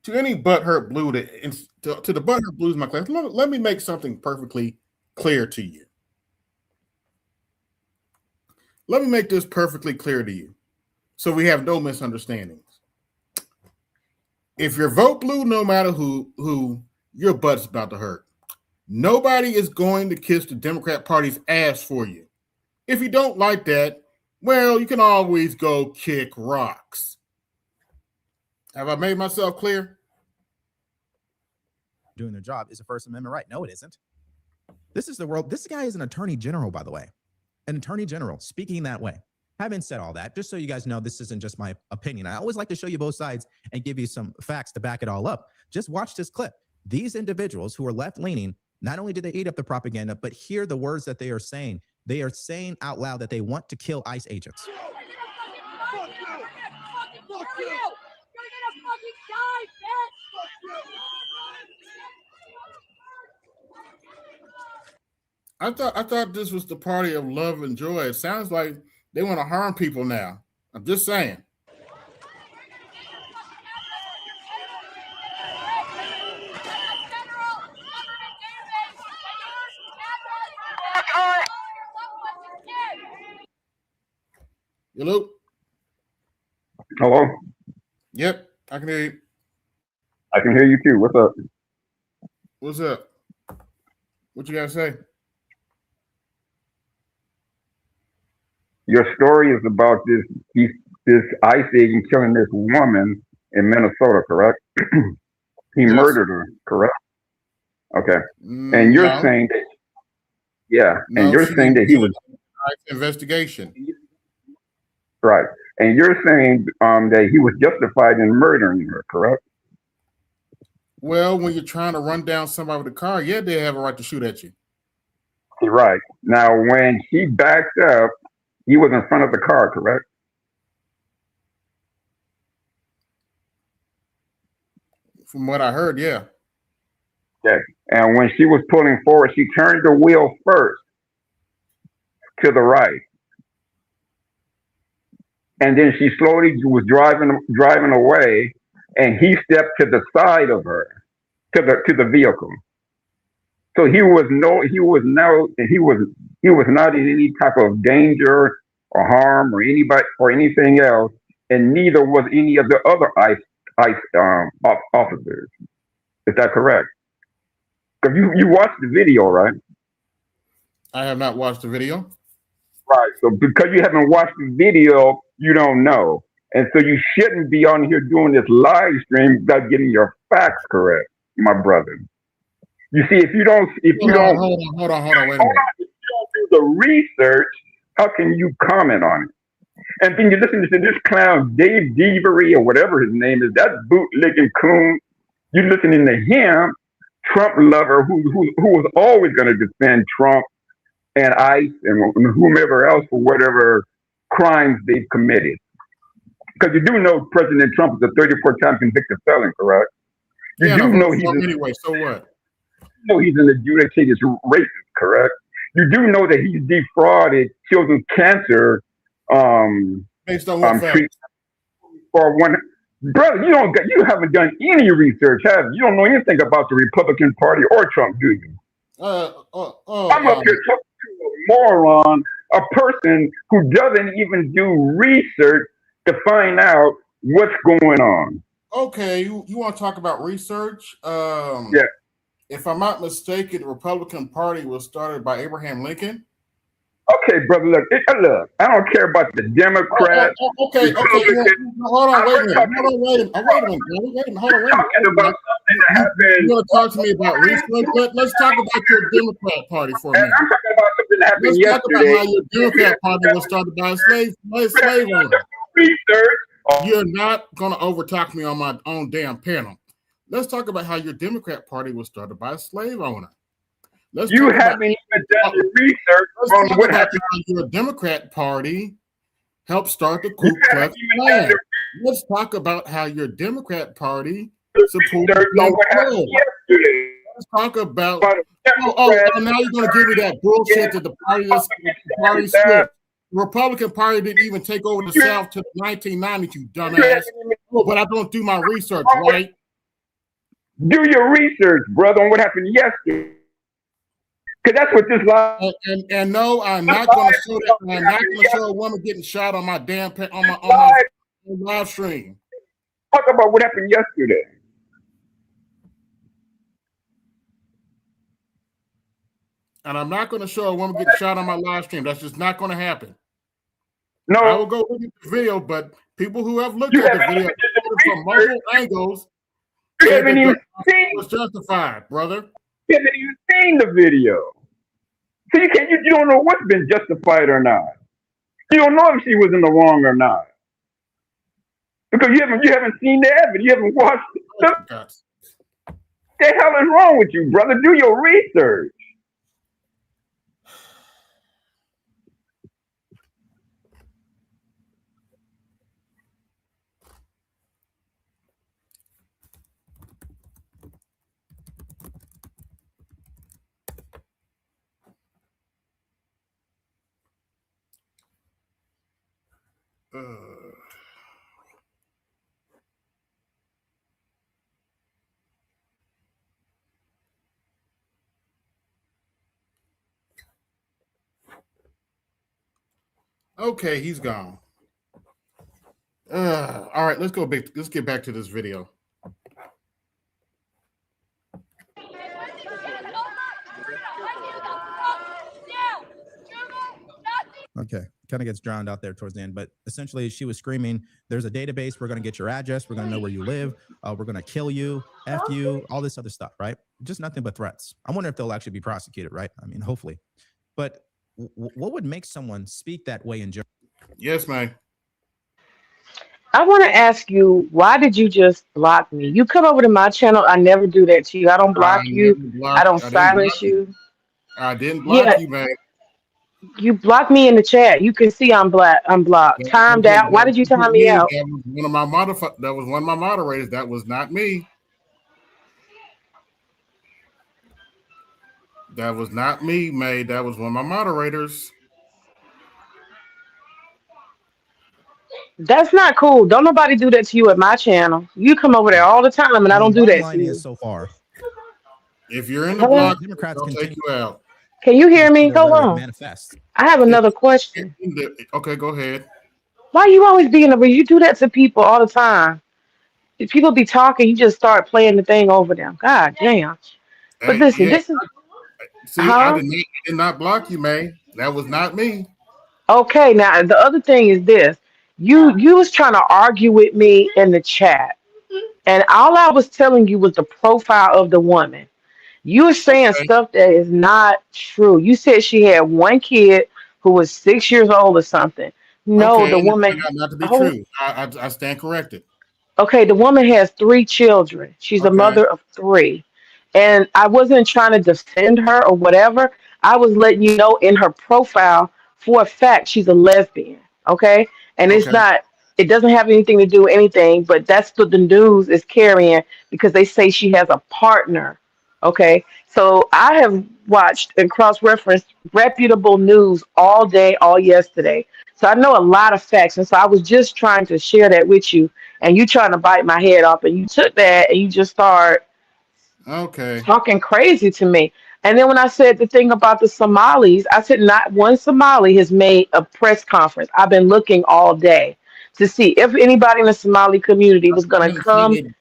To any butthurt blue, to the butthurt blues, my class, let me make something perfectly clear to you. Let me make this perfectly clear to you so we have no misunderstandings. If you vote blue, no matter who, your butt's about to hurt. Nobody is going to kiss the Democrat Party's ass for you. If you don't like that, well, you can always go kick rocks. Have I made myself clear? Doing their job is a First Amendment right. No, it isn't. This is the world. This guy is an attorney general, by the way. An attorney general speaking that way. Having said all that, just so you guys know, this isn't just my opinion. I always like to show you both sides and give you some facts to back it all up. Just watch this clip. These individuals who are left-leaning, not only do they eat up the propaganda, but hear the words that they are saying. They are saying out loud that they want to kill ICE agents. I thought this was the party of love and joy. It sounds like they want to harm people now. I'm just saying. Hello? Hello? Yep, I can hear you. I can hear you too. What's up? What's up? What you gotta say? Your story is about this ICE agent killing this woman in Minnesota, correct? He Yes. murdered her, correct? Okay. And you're No. saying that, yeah, and No, you're she saying that he was investigation. right, and you're saying that he was justified in murdering her, correct? Well, when you're trying to run down somebody with a car, yeah, they have a right to shoot at you. Right. Now, when he backed up, he was in front of the car, correct? From what I heard, yeah. Okay. And when she was pulling forward, she turned the wheel first to the right, and then she slowly was driving away, and he stepped to the side of her, to the vehicle. So he was not in any type of danger or harm or anybody or anything else, and neither was any of the other ICE officers. Is that correct? Because you watched the video, right? I have not watched the video. Right. So because you haven't watched the video, you don't know, and so you shouldn't be on here doing this live stream without getting your facts correct, my brother. You see, if you don't, Hold on, wait a minute. If you don't do the research, how can you comment on it? And then you listen to this clown, Dave Devery, or whatever his name is, that bootlegging coon. You're listening to him, Trump lover, who was always going to defend Trump and ICE and whomever else for whatever crimes they've committed. Because you do know President Trump is a 34-time convicted felon, correct? You do know he's anyway. So what? know he's an adjudicated racist, correct? You do know that he's defrauded children's cancer based on what treatment for one. Brother, you haven't done any research, have you? You don't know anything about the Republican Party or Trump, do you? I'm up here talking to a moron, a person who doesn't even do research to find out what's going on. Okay, you want to talk about research? Yeah. If I'm not mistaken, the Republican Party was started by Abraham Lincoln. Okay, brother, look, I don't care about the Democrats. Okay. Hold on, wait a minute. Talking about something that happened. You want to talk to me about research? Let's talk about your Democrat Party for a minute. I'm talking about something that happened yesterday. Let's talk about how your Democrat Party was started by a slave owner. Research. You're not going to overtalk me on my own damn panel. Let's talk about how your Democrat Party was started by a slave owner. You haven't even done the research on what happened. Your Democrat Party helped start the Ku Klux Klan. Let's talk about how your Democrat Party supported the Let's talk about. Now you're going to give me that bullshit that the party split. The Republican Party didn't even take over the South till the 1990s, you dumbass. But I don't do my research, right? Do your research, brother, on what happened yesterday. Because that's what this live. And no, I'm not going to show that. I'm not going to show a woman getting shot on my damn on my live stream. Talk about what happened yesterday. And I'm not going to show a woman getting shot on my live stream. That's just not going to happen. No, I will go look at the video, but people who have looked at the video from multiple angles haven't even seen it was justified, brother. You haven't even seen the video. So you don't know what's been justified or not. You don't know if she was in the wrong or not. Because you haven't seen the evidence. You haven't watched it. What the hell is wrong with you, brother? Do your research. Okay, he's gone. All right, let's go back. Let's get back to this video. kind of gets drowned out there towards the end. But essentially, she was screaming, "There's a database. We're going to get your address. We're going to know where you live. We're going to kill you, F you, all this other stuff," right? Just nothing but threats. I wonder if they'll actually be prosecuted, right? I mean, hopefully. But what would make someone speak that way in general? Yes, man. I want to ask you, why did you just block me? You come over to my channel. I never do that to you. I don't block you. I don't I didn't block silence you. you. I didn't block Yeah, you, man. you blocked me in the chat. You can see I'm black. I'm blocked. Timed out. Why did you time me out? That was one of my that was one of my moderators. That was not me. That was not me, May. That was one of my moderators. That's not cool. Don't nobody do that to you at my channel. You come over there all the time, and I don't do Bottom that to line you. is, so far, If you're in the Hello? block, Democrats I'll take continue you out. Can you hear me? their Hold rhetoric on. manifest. I have another question. Okay, go ahead. Why you always being over? You do that to people all the time. If people be talking, you just start playing the thing over them. God damn. But listen, Yeah. this is See, I did not block you, May. That was not me. okay. Now the other thing is this: you was trying to argue with me in the chat, and all I was telling you was the profile of the woman. You were saying Okay. stuff that is not true. You said she had one kid who was 6 years old or something. No, Okay, the and that woman. turned out not to be Hold, true. I stand corrected. okay, the woman has 3 children. She's a Okay. mother of 3. And I wasn't trying to defend her or whatever. I was letting you know in her profile for a fact she's a lesbian. Okay. And it's Okay. not, it doesn't have anything to do with anything, but that's what the news is carrying because they say she has a partner. Okay. So I have watched and cross referenced reputable news all day, all yesterday. So I know a lot of facts. And so I was just trying to share that with you. And you trying to bite my head off. And you took that and you just start Okay. talking crazy to me. And then when I said the thing about the Somalis, I said not one Somali has made a press conference. I've been looking all day to see if anybody in the Somali community was I going to didn't say come. they.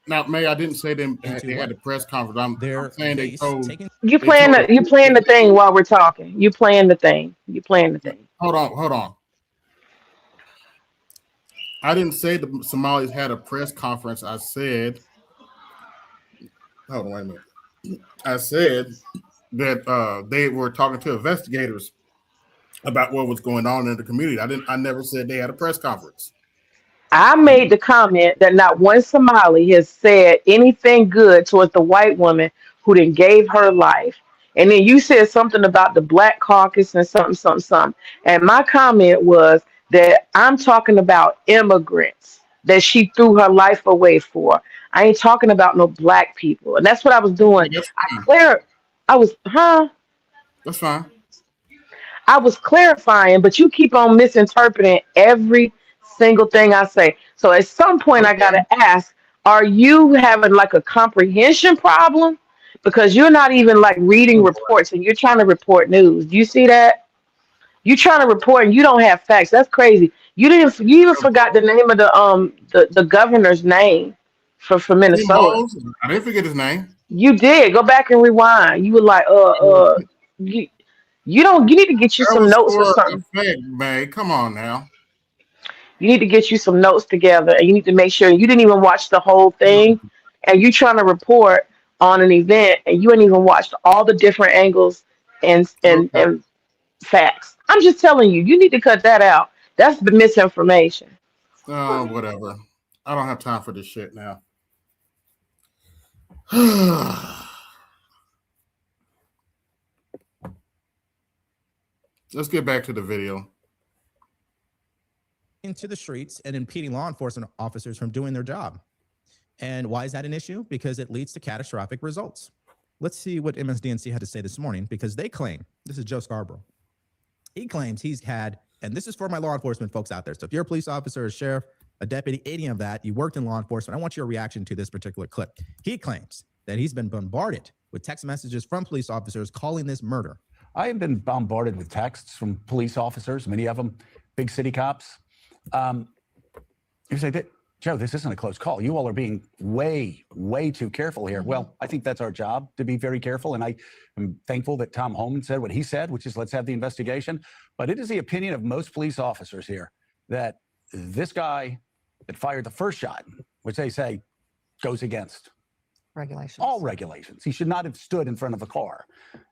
Now, May, I didn't say they had a press conference. I'm saying they told. You They told. playing the thing while we're talking. You playing the thing. You playing the thing. Hold on. I didn't say the Somalis had a press conference. I said. Hold on, wait a minute. I said that they were talking to investigators about what was going on in the community. I never said they had a press conference. I made the comment that not one Somali has said anything good towards the white woman who then gave her life. And then you said something about the Black Caucus and something. And my comment was that I'm talking about immigrants that she threw her life away for. I ain't talking about no black people. And that's what I was doing. Okay, that's fine. That's fine. I was clarifying, but you keep on misinterpreting every single thing I say. So at some point, I got to ask, are you having like a comprehension problem? Because you're not even like reading reports and you're trying to report news. Do you see that? You're trying to report and you don't have facts. That's crazy. You even forgot the name of the governor's name for Tim Minnesota. Walz? I didn't forget his name. You did. Go back and rewind. You were like, you, you need to get you That some was notes or for something. effect, man. Come on now. You need to get you some notes together and you need to make sure you didn't even watch the whole thing and you trying to report on an event and you ain't even watched all the different angles and facts. I'm just telling you, you need to cut that out. That's the misinformation. Whatever. I don't have time for this shit now. Let's get back to the video. Into the streets and impeding law enforcement officers from doing their job. And why is that an issue? Because it leads to catastrophic results. Let's see what MSDNC had to say this morning, because they claim, this is Joe Scarborough. He claims he's had, and this is for my law enforcement folks out there. So if you're a police officer, a sheriff, a deputy, any of that, you worked in law enforcement, I want your reaction to this particular clip. He claims that he's been bombarded with text messages from police officers calling this murder. I have been bombarded with texts from police officers, many of them big city cops. You say that Joe, this isn't a close call. You all are being way, way too careful here. Well, I think that's our job to be very careful. And I am thankful that Tom Homan said what he said, which is let's have the investigation. But it is the opinion of most police officers here that this guy that fired the first shot, which they say goes against regulations, all regulations. He should not have stood in front of a car.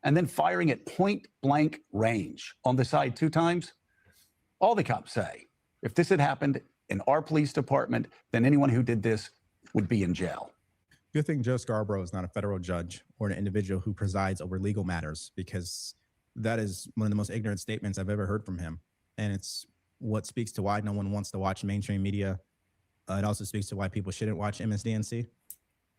And then firing at point blank range on the side 2 times. All the cops say, if this had happened in our police department, then anyone who did this would be in jail. Good thing Joe Scarborough is not a federal judge or an individual who presides over legal matters, because that is one of the most ignorant statements I've ever heard from him. And it's what speaks to why no one wants to watch mainstream media. It also speaks to why people shouldn't watch MSDNC.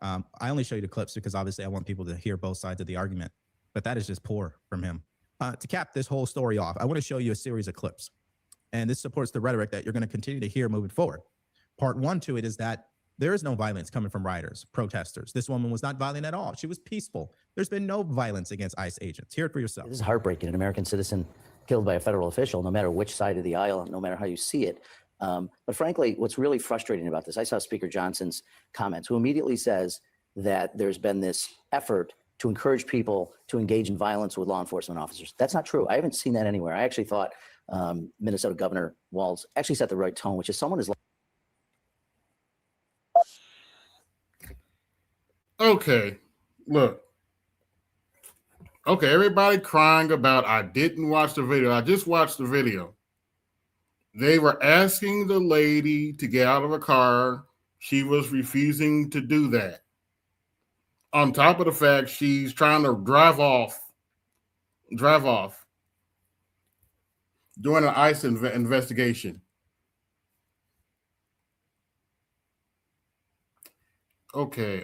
I only show you the clips because obviously I want people to hear both sides of the argument, but that is just poor from him. To cap this whole story off, I want to show you a series of clips. And this supports the rhetoric that you're going to continue to hear moving forward. Part 1 to it is that there is no violence coming from rioters, protesters. This woman was not violent at all. She was peaceful. There's been no violence against ICE agents. Hear it for yourself. This is heartbreaking. An American citizen killed by a federal official, no matter which side of the aisle, no matter how you see it. But frankly, what's really frustrating about this, I saw Speaker Johnson's comments, who immediately says that there's been this effort to encourage people to engage in violence with law enforcement officers. That's not true. I haven't seen that anywhere. I actually thought Minnesota Governor Walz actually set the right tone, which is someone is. Okay, look. Okay, everybody crying about I didn't watch the video. I just watched the video. They were asking the lady to get out of her car. She was refusing to do that. On top of the fact she's trying to drive off during an ICE investigation. Okay,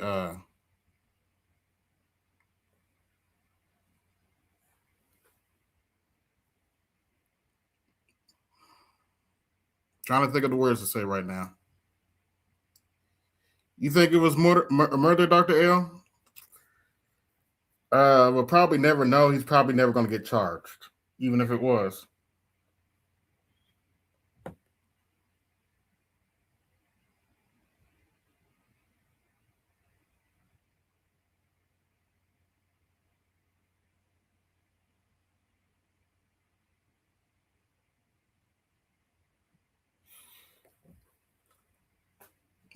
trying to think of the words to say right now. You think it was murder, Dr. L? We'll probably never know. He's probably never going to get charged, even if it was.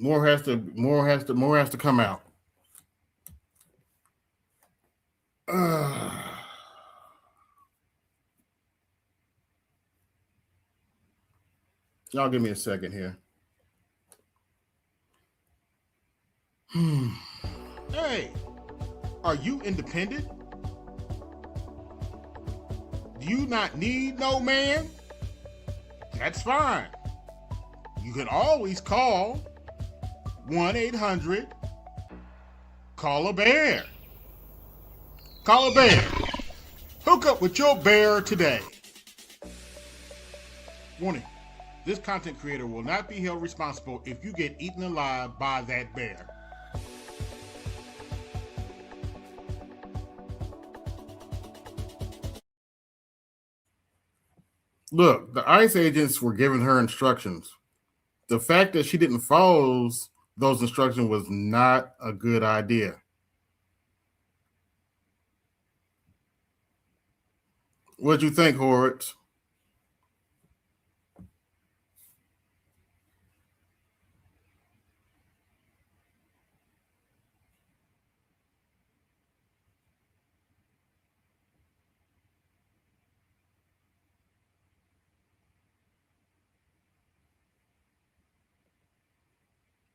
More has to come out. Y'all give me a second here. Hey, are you independent? Do you not need no man? That's fine. You can always call 1-800 call a bear. Call a bear. Hook up with your bear today. Warning, this content creator will not be held responsible if you get eaten alive by that bear. Look, the ICE agents were giving her instructions. The fact that she didn't follow those instructions was not a good idea. What'd you think, Horowitz?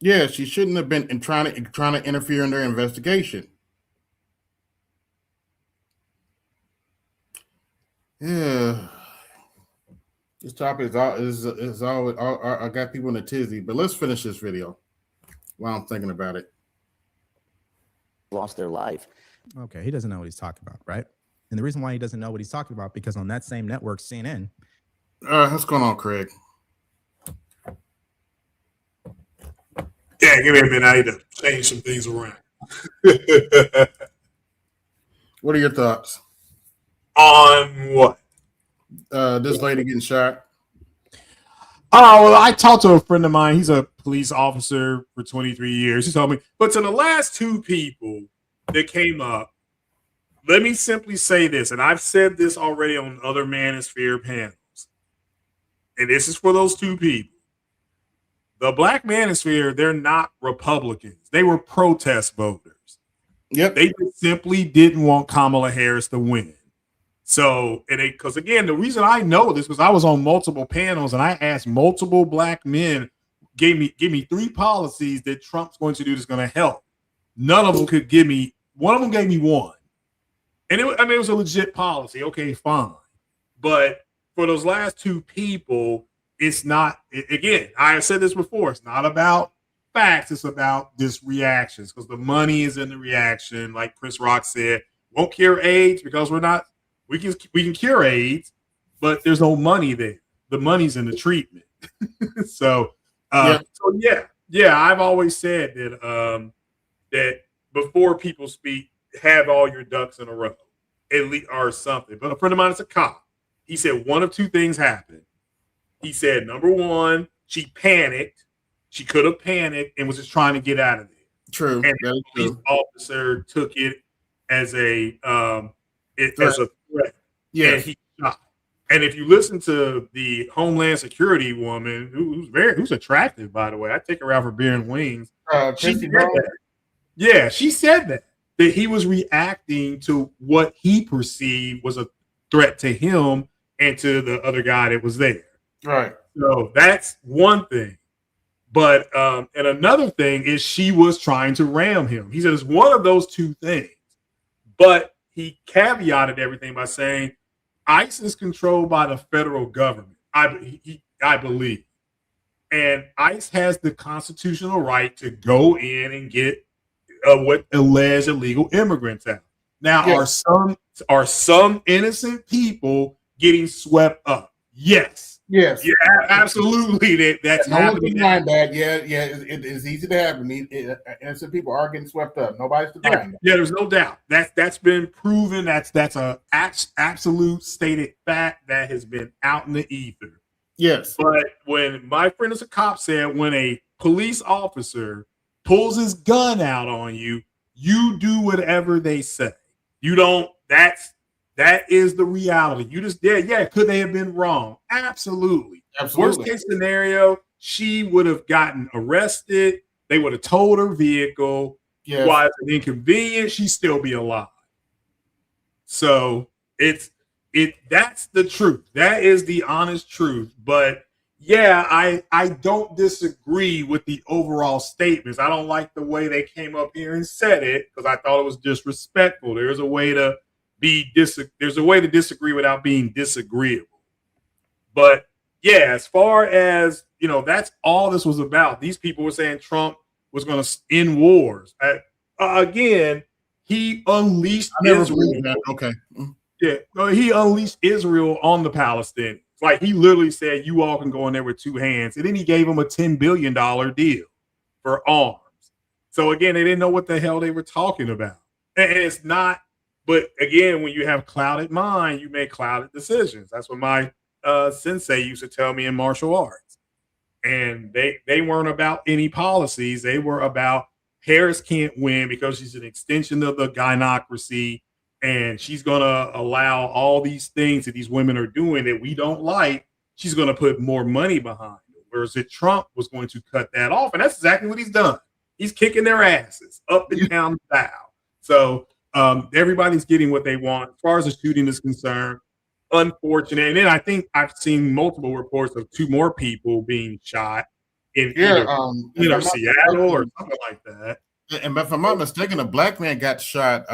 Yeah, she shouldn't have been trying to interfere in their investigation. Yeah, this topic is all I got people in a tizzy. But let's finish this video while I'm thinking about it. Lost their life. Okay, he doesn't know what he's talking about, right? And the reason why he doesn't know what he's talking about, because on that same network, CNN. What's going on, Craig? Yeah, give me a minute. I need to change some things around. What are your thoughts? On what? This lady getting shot. Oh, well, I talked to a friend of mine. He's a police officer for 23 years. He told me, but to the last two people that came up, let me simply say this, and I've said this already on other Manosphere panels, and this is for those two people. The Black Manosphere, they're not Republicans. They were protest voters. Yep. They just simply didn't want Kamala Harris to win. So, and because again, the reason I know this was I was on multiple panels and I asked multiple Black men, give me 3 policies that Trump's going to do that's going to help. None of them could give me. One of them gave me one, and it was a legit policy. Okay, fine, but for those last two people, it's not. Again, I said this before. It's not about facts. It's about just reactions because the money is in the reaction. Like Chris Rock said, won't cure AIDS because we're not. We can cure AIDS, but there's no money there. The money's in the treatment. So I've always said that that before people speak, have all your ducks in a row, at least or something. But a friend of mine is a cop. He said one of two things happened. He said, number one, she panicked. She could have panicked and was just trying to get out of there. True. And the police officer took it as a threat. Yeah. And he shot. And if you listen to the Homeland Security woman, who's attractive, by the way, I take her out for beer and wings. She said that. Yeah, she said that he was reacting to what he perceived was a threat to him and to the other guy that was there. Right. So that's one thing. But and another thing is she was trying to ram him. He said it's one of those two things. But he caveated everything by saying ICE is controlled by the federal government, I believe. And ICE has the constitutional right to go in and get what alleged illegal immigrants out. Now, are some innocent people getting swept up? Yes. Yes. Yeah, absolutely. That's happening. It is easy to happen. Innocent people are getting swept up. Nobody's denying that. Yeah, there's no doubt. That's been proven. That's an absolute stated fact that has been out in the ether. Yes. But when my friend is a cop said when a police officer pulls his gun out on you, you do whatever they say. You don't. That is the reality. You just could they have been wrong? Absolutely. Worst case scenario, she would have gotten arrested. They would have towed her vehicle. Yes. While it's an inconvenience, she'd still be alive. So that's the truth. That is the honest truth. But yeah, I don't disagree with the overall statements. I don't like the way they came up here and said it because I thought it was disrespectful. There's a way to disagree without being disagreeable. But yeah, as far as that's all this was about. These people were saying Trump was going to end wars. Again, he unleashed Israel. Okay. Yeah, he unleashed Israel on the Palestinians. Like he literally said, "You all can go in there with two hands," and then he gave them a $10 billion deal for arms. So again, they didn't know what the hell they were talking about, and it's not. But again, when you have clouded mind, you make clouded decisions. That's what my sensei used to tell me in martial arts. And they weren't about any policies. They were about Harris can't win because she's an extension of the gynocracy, and she's going to allow all these things that these women are doing that we don't like. She's going to put more money behind it. Whereas that Trump was going to cut that off. And that's exactly what he's done. He's kicking their asses up and down the bow. So everybody's getting what they want as far as the shooting is concerned. Unfortunate. And then I think I've seen multiple reports of 2 more people being shot in either Seattle or something like that. And if I'm not mistaken, a black man got shot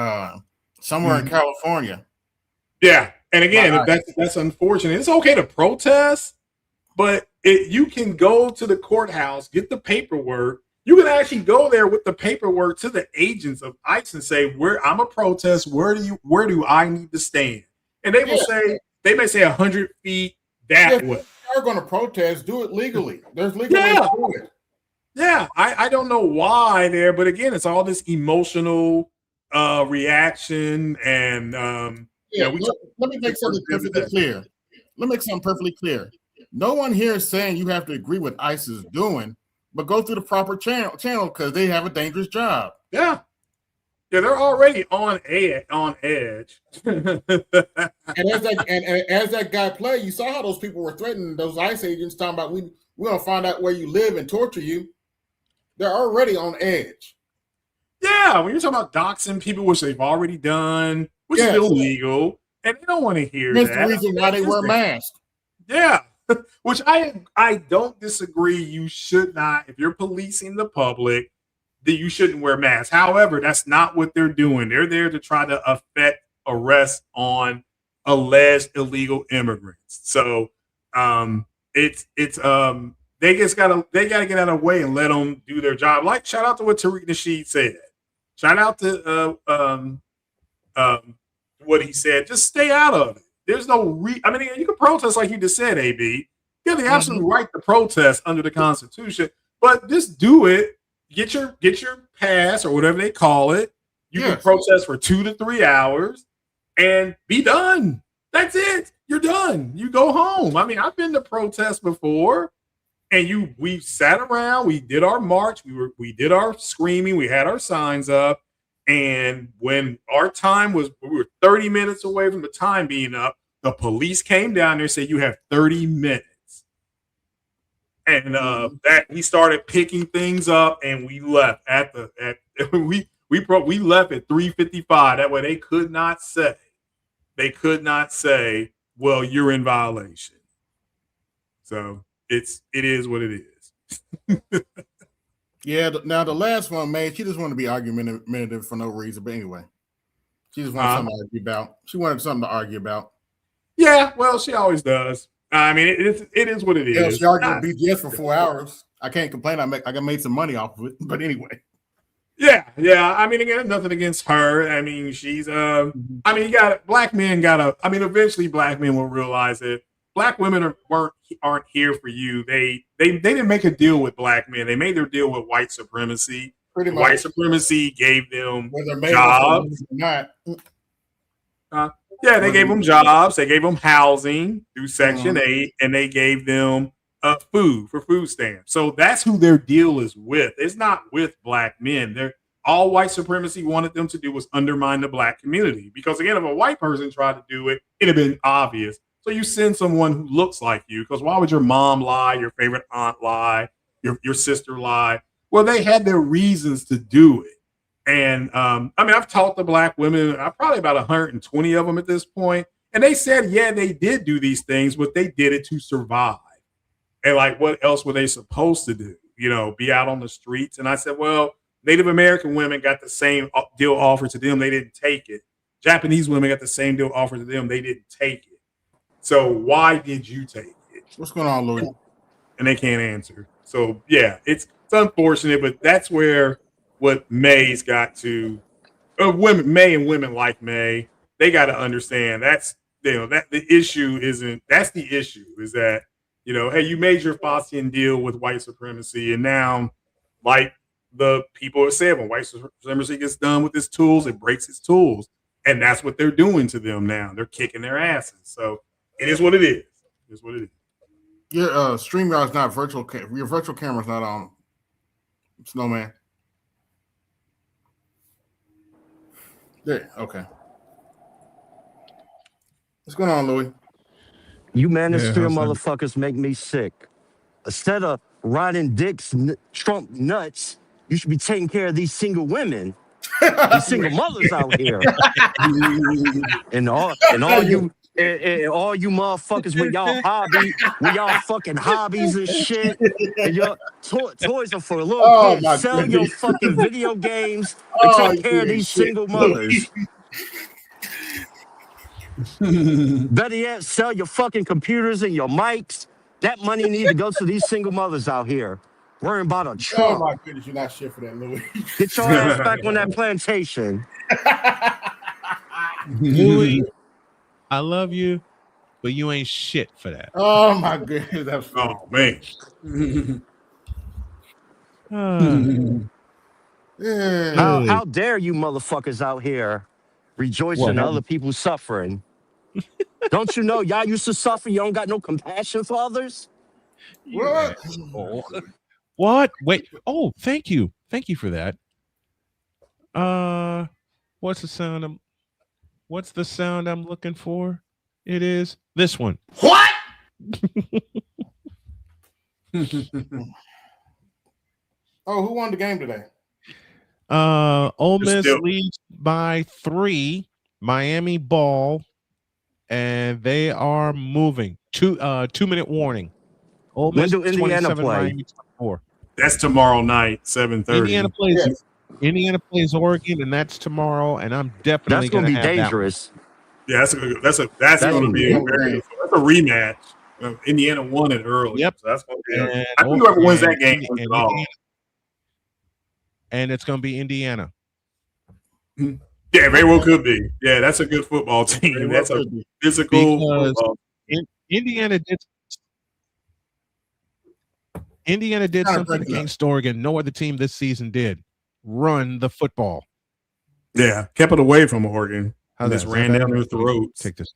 somewhere in California. Yeah. And again, that's unfortunate. It's okay to protest, but you can go to the courthouse, get the paperwork. You can actually go there with the paperwork to the agents of ICE and say, I'm a protest. Where do I need to stand? And they will say, they may say 100 feet that way. If you're going to protest, do it legally. There's legal ways to do it. Yeah. I don't know why there, but again, it's all this emotional reaction and let me make something perfectly clear. no one here is saying you have to agree with ICE is doing, but go through the proper channel because they have a dangerous job. Yeah. Yeah, they're already on edge. And as that guy played, you saw how those people were threatening those ICE agents, talking about we're gonna find out where you live and torture you. They're already on edge. Yeah, when you're talking about doxing people, which they've already done, which is illegal, and they don't want to hear That's that. the reason why they wear masks. Yeah, which I don't disagree. You should not, if you're policing the public, that you shouldn't wear masks. However, that's not what they're doing. They're there to try to effect arrests on alleged illegal immigrants. So they gotta get out of the way and let them do their job. Like, shout out to what Tariq Nasheed said. Shout out to what he said. Just stay out of it. There's no you can protest like you just said, AB. You have the absolute right to protest under the Constitution, but just do it. Get your pass or whatever they call it. You can protest for 2 to 3 hours and be done. That's it. You're done. You go home. I mean, I've been to protests before, and we sat around, we did our march, we did our screaming, we had our signs up, and when our time we were 30 minutes away from the time being up, the police came down there and said, you have 30 minutes. And that we started picking things up, and we left we left at 3:55. That way they could not say, well, you're in violation. So it is what it is. Yeah. Now the last one, man, she just wanted to be argumentative for no reason. But anyway, she just wanted something to argue about. She wanted something to argue about. Yeah, well, she always does. I mean, it is what it is. Yeah, she argued with BGS for 4 hours. I can't complain. I made some money off of it. But anyway. Yeah. I mean, again, nothing against her. I mean, she's eventually black men will realize it. Black women aren't here for you. They didn't make a deal with black men. They made their deal with white supremacy. Pretty much. White supremacy gave them jobs. They gave them jobs. They gave them housing through Section 8, and they gave them food for food stamps. So that's who their deal is with. It's not with black men. All white supremacy wanted them to do was undermine the black community. Because again, if a white person tried to do it, it'd have been obvious. So you send someone who looks like you, because why would your mom lie, your favorite aunt lie, your sister lie? Well, they had their reasons to do it. And I've talked to black women, probably about 120 of them at this point, and they said, yeah, they did do these things, but they did it to survive. And like, what else were they supposed to do? Be out on the streets? And I said, well, Native American women got the same deal offered to them. They didn't take it. Japanese women got the same deal offered to them. They didn't take it. So why did you take it? What's going on, Louis? And they can't answer. So yeah, it's unfortunate, but that's where what May's got to May and women like May, they got to understand that the issue is that, hey, you made your Faustian deal with white supremacy, and now, like the people have said, when white supremacy gets done with its tools, it breaks its tools. And that's what they're doing to them now. They're kicking their asses. So it is what it is. It is what it is. Your StreamYard's not virtual. Your virtual camera's not on, Snowman. There. Okay. What's going on, Louis? You manosphere motherfuckers make me sick. Instead of riding dicks, Trump nuts, you should be taking care of these single women, these single mothers out here, and all you motherfuckers with y'all fucking hobbies and shit, and your toys are for little kids. Sell your fucking video games and take care of these single mothers. Better yet, sell your fucking computers and your mics. That money needs to go to these single mothers out here. Worrying about a Trump. Oh my goodness, you're not shit for that, Louis. Get your ass back on that plantation. Louis, I love you, but you ain't shit for that. Oh my goodness, that's funny. Oh man. How dare you motherfuckers out here rejoicing in other people's suffering? Don't you know y'all used to suffer? You don't got no compassion for others? What? What? Wait. Oh, thank you. Thank you for that. What's the sound I'm looking for? It is this one. What? Oh, who won the game today? Ole Miss Still- leads by 3. Miami ball, and they are moving. 2-minute warning. Ole When Miss do Indiana 27, play? Miami 24. That's tomorrow night, 7:30. Indiana plays Oregon, and that's tomorrow. And I'm definitely That's gonna going be be to have dangerous. Yeah, that's going to be a very that's a rematch. Indiana won it early. Yep. So that's going to be. And I think whoever wins that game Indi- wins and it all. Indiana- and it's going to be Indiana. Yeah, very well could be. Yeah, that's a good football team. That's a physical Because football. Indiana did Kinda something break it up. against Oregon no other team this season did. Run the football. Yeah, kept it away from Oregon. How's And that? just Is that ran better? down their Let me throats. Take this.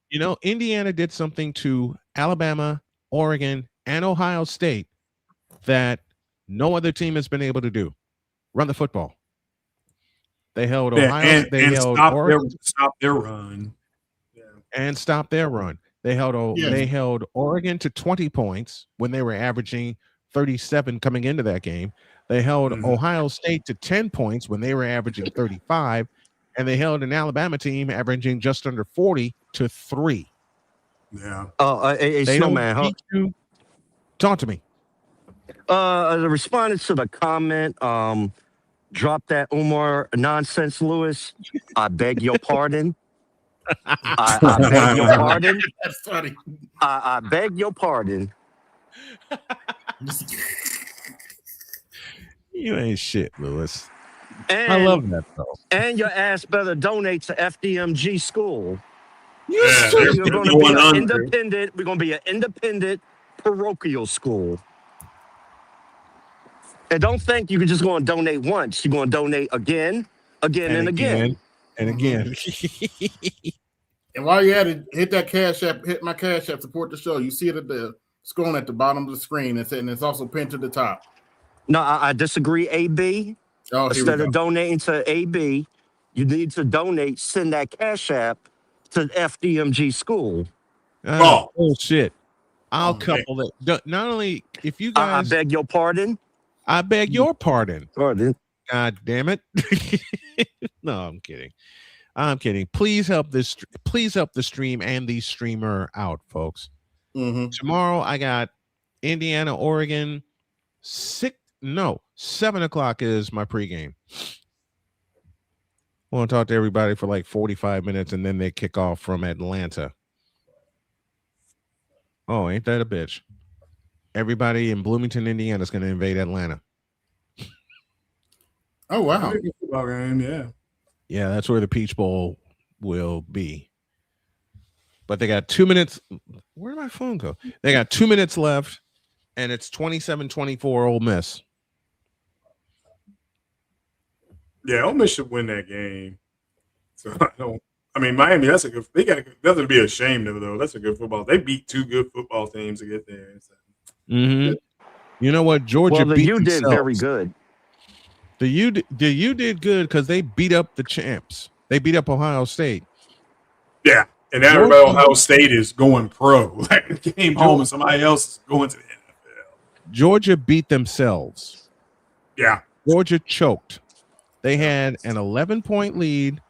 You know, Indiana did something to Alabama, Oregon, and Ohio State that no other team has been able to do. Run the football. They held Yeah, Ohio. They and held stop Oregon their run. and stopped their run. They held Yes. they held Oregon to 20 points when they were averaging 37 coming into that game. They held Ohio State to 10 points when they were averaging 35, and they held an Alabama team averaging just under 40 to 3. Yeah. Hey, They don't Snowman, huh? beat you. Talk to me. Responding to the comment, drop that Umar nonsense, Lewis. I beg your pardon. I beg your pardon. That's funny. I beg your pardon. You ain't shit, Lewis. And, I love that though. And your ass better donate to FDMG school. Yeah, So they're we're going to going be an under. independent. We're going to be an independent parochial school. And don't think you can just go and donate once. You're going to donate again, and again. And again. And while you're at it, hit that Cash App, hit my Cash App, support the show. You see it at the scrolling at the bottom of the screen, and it's also pinned to the top. No, I disagree, AB. Oh, here we Instead go. of donating to AB, you need to donate, send that Cash App to FDMG school. Bullshit. I'll couple it. Not only if you guys. I beg your pardon. I beg your pardon. Pardon. God damn it. No, I'm kidding. I'm kidding. Please help the stream and the streamer out, folks. Tomorrow I got Indiana, Oregon. 7 o'clock is my pregame. I want to talk to everybody for like 45 minutes, and then they kick off from Atlanta. Oh, ain't that a bitch? Everybody in Bloomington, Indiana is going to invade Atlanta. Oh, wow. Football game, yeah. Yeah, that's where the Peach Bowl will be. But they got 2 minutes. Where did my phone go? They got 2 minutes left, and it's 27-24 Ole Miss. Yeah, Ole Miss should win that game. So I mean, Miami. That's a good. They got nothing to be ashamed of, though. That's a good football. They beat 2 good football teams to get there. So. Mm-hmm. You know what? Georgia Well, the beat U did themselves. very good. The U did good because they beat up the champs. They beat up Ohio State. Yeah, and now everybody at Ohio State is going pro. Like came home and somebody else is going to the NFL. Georgia beat themselves. Yeah. Georgia choked. They had an 11-point lead,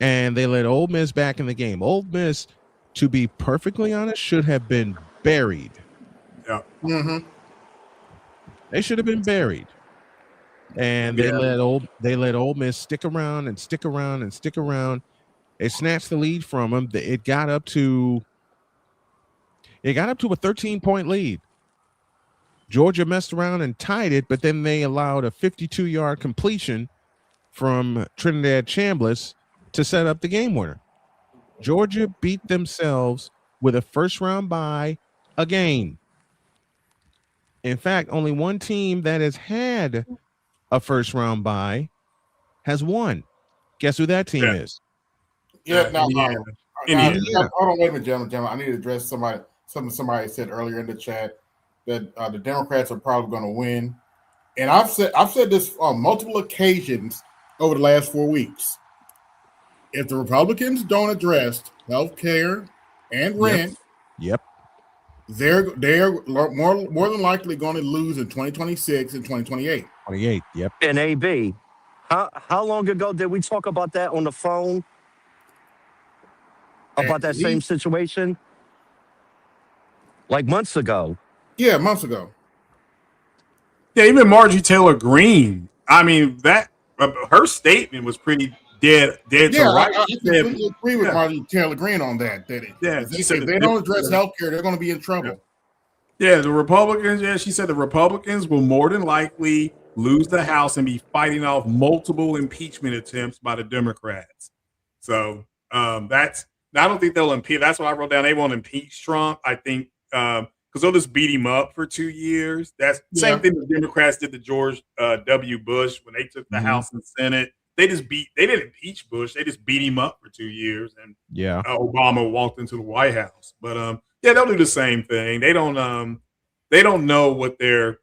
and they let Ole Miss back in the game. Ole Miss, to be perfectly honest, should have been buried. Yeah. They should have been buried. And they let Ole Miss stick around and stick around and stick around. They snatched the lead from them. It got up to a 13-point lead. Georgia messed around and tied it, but then they allowed a 52-yard completion from Trinidad Chambliss to set up the game winner. Georgia beat themselves with a first-round bye again. In fact, only one team that has had a first-round bye has won. Guess who that team is? Yeah, now, Indiana. hold on, wait a minute, gentlemen. I need to address something somebody said earlier in the chat that the Democrats are probably going to win, and I've said this on multiple occasions over the last 4 weeks. If the Republicans don't address health care and rent, they're more than likely going to lose in 2026 and 2028. 28. Yep. And AB, how long ago did we talk about that on the phone? About that same situation? Like months ago. Yeah, months ago. Yeah, even Marjorie Taylor Greene. I mean, that her statement was pretty dead to right. I completely agree with Marjorie Taylor Greene on that. She said if they don't address health care, they're going to be in trouble. Yeah, the Republicans. Yeah, she said the Republicans will more than likely lose the House and be fighting off multiple impeachment attempts by the Democrats. So that's. I don't think they'll impeach. That's what I wrote down. They won't impeach Trump. I think because they'll just beat him up for 2 years. That's the same thing the Democrats did to George W. Bush when they took the House and Senate. They didn't impeach Bush. They just beat him up for 2 years, and Obama walked into the White House. But they'll do the same thing. They don't know what they're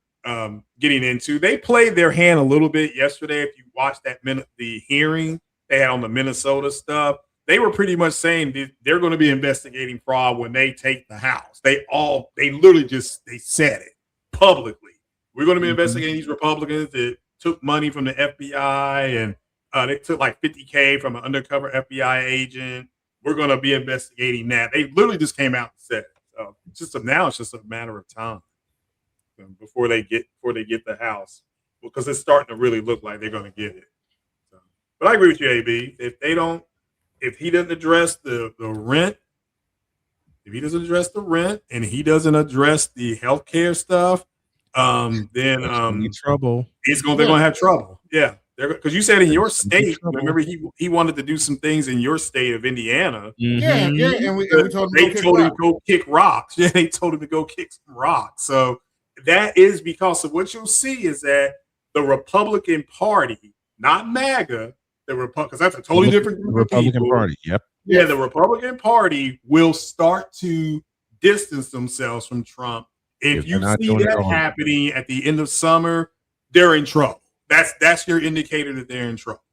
getting into. They played their hand a little bit yesterday. If you watched the hearing they had on the Minnesota stuff, they were pretty much saying they're going to be investigating fraud when they take the House. They literally said it publicly. We're going to be investigating these Republicans that took money from the FBI and they took like $50K from an undercover FBI agent. We're going to be investigating that. They literally just came out and said it. So now it's just a matter of time before they get the House, because it's starting to really look like they're going to get it. So, but I agree with you, AB. If he doesn't address the rent, and he doesn't address the healthcare stuff, then trouble. They're going to have trouble. Yeah, because you said in your state, remember he wanted to do some things in your state of Indiana. Yeah, and we told him to go kick rocks. Yeah, they told him to go kick some rocks. So that is because of what you'll see is that the Republican Party, not MAGA, because that's a totally different group Republican Party. Yep. Yeah, the Republican Party will start to distance themselves from Trump. If you see that happening at the end of summer, they're in trouble. That's your indicator that they're in trouble.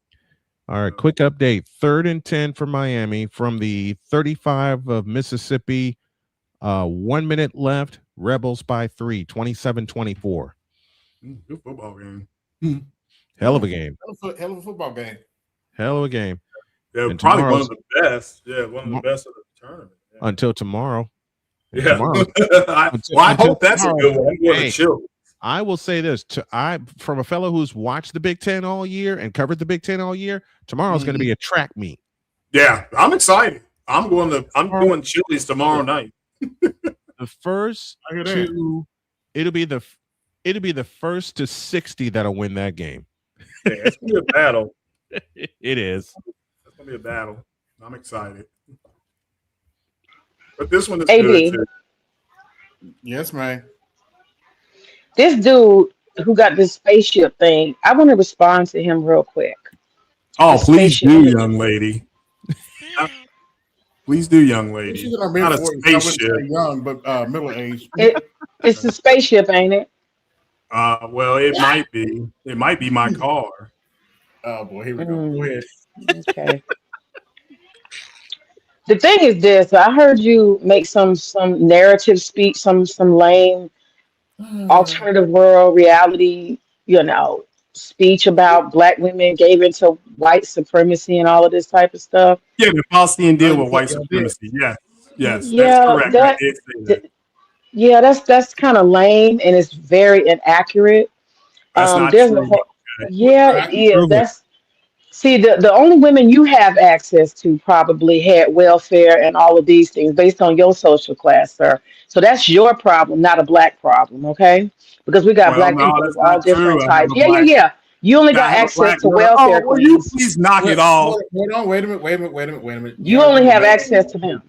All right, quick update. 3rd and 10 for Miami from the 35 of Mississippi. 1 minute left. Rebels by 3, 27-24. Good football game. Hell of a game. Hell of a football game. Hell of a game. Yeah, probably one of the best. Yeah, one of the best of the tournament. Yeah. Until tomorrow. Yeah. Tomorrow. I hope that's a good one. I'm going to chill. I will say this from a fellow who's watched the Big Ten all year and covered the Big Ten all year. Tomorrow's going to be a track meet. Yeah, I'm excited. I'm doing Chili's tomorrow night. The first two, it'll be the first to 60 that'll win that game. Yeah, it's gonna be a battle. It is. It's gonna be a battle. I'm excited. But this one is AB. good too. Yes, man. This dude who got this spaceship thing, I want to respond to him real quick. Oh, please do, young lady. Please do, young lady. She's not a spaceship. Young, but middle aged. It's the spaceship, ain't it? Well, it might be. It might be my car. Oh boy, here we go. Go ahead. Okay. The thing is this: I heard you make some narrative speech, some lame alternative world reality, speech about black women gave into white supremacy and all of this type of stuff. Yeah, the Faustian deal with white supremacy. Yes, that's correct. That's kind of lame and it's very inaccurate. That's not there's true. a whole, yeah, it is. The only women you have access to probably had welfare and all of these things based on your social class, sir. So that's your problem, not a black problem, okay? Because we got black people of all different types. Yeah. You only got access to welfare. Will you please knock it off? Wait a minute. You only have access to them.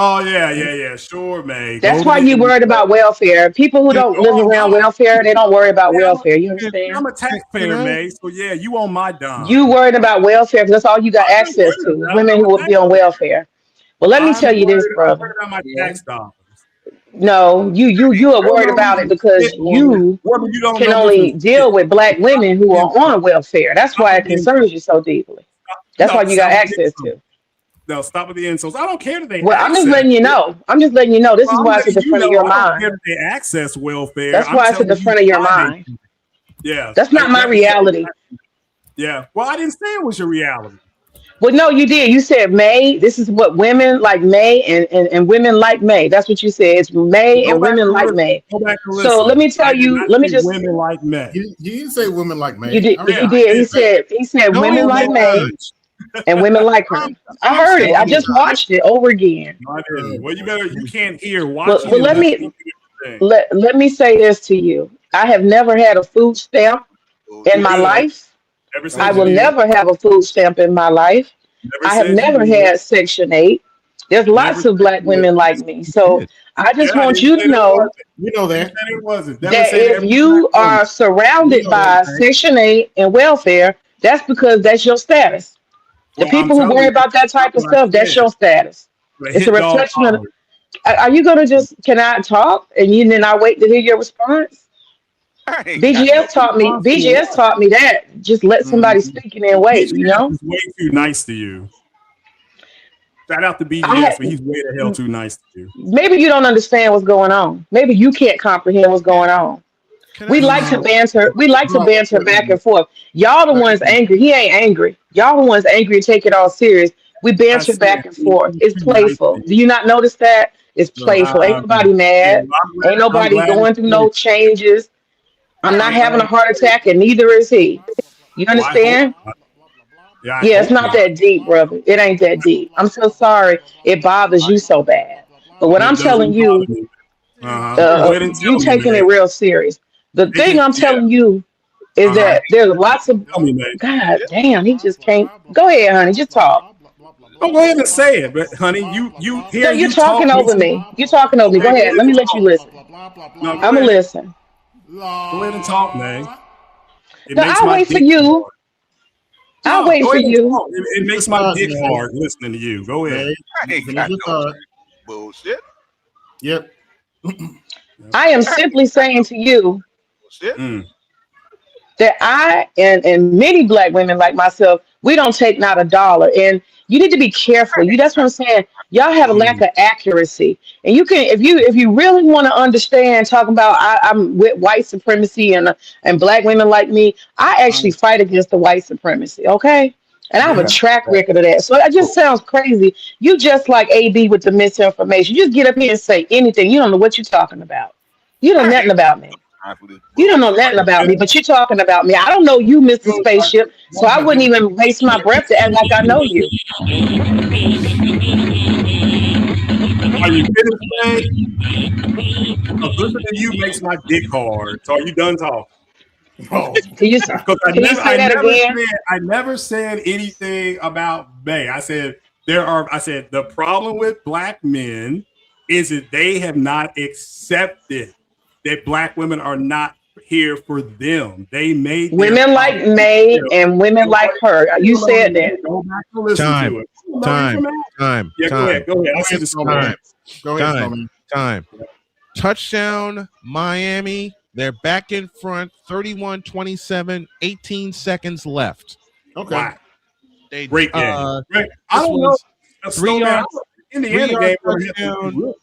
Oh yeah. Sure, May. That's Go to why the you worried about welfare. People who don't live around welfare, they don't worry about welfare. You understand? I'm a taxpayer, May. So yeah, you on my dime. You worried about welfare because that's all you got access to is women who will be on welfare. Well, let me tell you this, I'm brother. worried about my tax dollars. No, you are worried about it because you Woman, you don't can know only different. deal with black women who are on welfare. That's why it concerns you so deeply. That's why you got access to. No, stop with the insults. I don't care that they Well, I'm just access. letting you know. I'm just letting you know. This Well, is I'm why it's at letting the you front of know. your I don't care mind. that they access welfare. That's I'm why it's at the telling you front of your why they mind. do it. Yeah. That's not my reality. Yeah. Well, I didn't say it was your reality. Well, no, you did. You said May. This is what women like May and women like May. That's what you said. It's May Go and back women and like listen. May. Go back and So let listen. me tell I did you. not Let me say just. women like men. You didn't say women like May. You did. I He heard did. He May. said No, women like May and women like her. I I'm heard it. I saying just watched it over again. no, I didn't. Well, you can't hear. Well, Watching well and let listening me to different things. let me say this to you. I have never had a food stamp in my Good. life. Never I said you will did. never have a food stamp in my life. Never I have said you never did. had Section 8. There's Never lots of said black you did. women like me. So I just Yeah, I want didn't you say to there know wasn't. You know Didn't that. say there wasn't. Never that said if every black you woman. are surrounded by Section 8 and welfare, that's because that's your status. The Well, I'm people who telling worry you, about that that's not type of what I stuff, that's said. your status. The It's a hit dog reflection of. holler. Are you gonna just? Can I talk and you then I wait to hear your response? BGS taught me. Response to BGS what? taught me that. Just let somebody speak and then wait. You BGS know. is way too nice to you. Shout out to I BGS, had, but he's way the hell too nice to you. maybe you don't understand what's going on. Maybe you can't comprehend what's going on. Can We I like say to something? banter. We like to banter back and forth. Y'all the ones angry. He ain't angry. Y'all the ones angry and take it all serious. We I banter said back and he's forth. It's too nice to playful. Do you. you not notice that? It's playful. Ain't nobody Yeah, mad. Ain't I'm nobody glad going it's through playful. no changes. I'm not I'm having glad a it's heart playful. attack, and neither is he. You Well, I hope understand? not. Yeah, I Yeah, it's hope not not. that deep, brother. It ain't that deep. I'm so sorry it bothers you so bad. But what It I'm telling doesn't you, bother me. Go ahead and you tell me, taking it man. real serious. The Take thing it, I'm yeah. telling you is that there's lots of. Tell me, man. God damn, he just can't. Go ahead, honey. Just talk. Oh, go ahead and say it, but honey, you No, hearing you're you talk talking over makes me. me. You're talking over me. Okay, Go go ahead. ahead Let me and let you talk. listen. No, go I'm gonna ahead. listen. Go ahead and talk, man. It No, makes I'll my wait for dick you. hard. I'll No, wait go for ahead and you. talk. It makes my dick hard listening to you. Go ahead. Bullshit. Yep. I am simply saying to you Mm. that I and many black women like myself, we don't take not a dollar. And you need to be careful. That's what I'm saying. Y'all have a lack Mm. of accuracy. And you can if you really want to understand talking about I'm with white supremacy and black women like me, I actually fight against the white supremacy, okay? And I have a Yeah. track record of that. So that just sounds crazy. You just like AB with the misinformation. You just get up here and say anything. You don't know what you're talking about. You know nothing about me. You don't know nothing about me, but you're talking about me. I don't know you, Mr. Spaceship, so I wouldn't even waste my breath to act like I know you. Are you finished, man? Because listening to you makes my dick hard. So are you done talking? Oh. Because Can you say that again? I never said anything about May. I said I said the problem with black men is that they have not accepted that black women are not here for them. They made their Women like May and women like her. You said that. Go back and listen Time. to it. No, you're from Time. Yeah, go ahead. Go ahead. I see the Snowman. screen. Go ahead, Time. Snowman. Touchdown, Miami. They're back in front, 31-27, 18 seconds left. Okay. Wow. They, Great game. I don't know. was A 3-yard Indiana game. touchdown.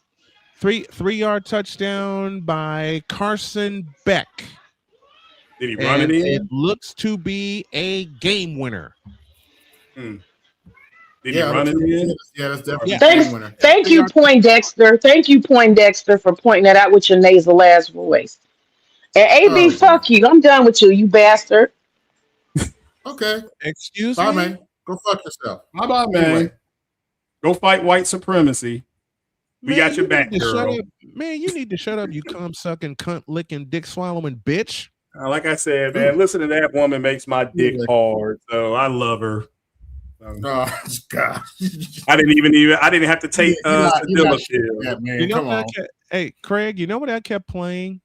Three-yard touchdown by Carson Beck. Did he run it And in? it looks to be a game winner. Did he run it in? Yeah, that's definitely a game winner. Thank you, Poindexter. Thank you, Poindexter, for pointing that out with your nasal ass voice. And AB, fuck you. I'm done with you, you bastard. Okay. Excuse Bye, me? man. Go fuck yourself. Bye-bye, man. Anyway. Go fight white supremacy. We Man, got your you back, need to girl. shut up. Man, you need to shut up, you cum sucking, cunt licking, dick swallowing bitch. Like I said, man, listen to that woman makes my dick hard. So I love her. Oh God! I didn't have to take Sildenafil. Yeah, man. You know Come what on. hey, Craig, you know what I kept playing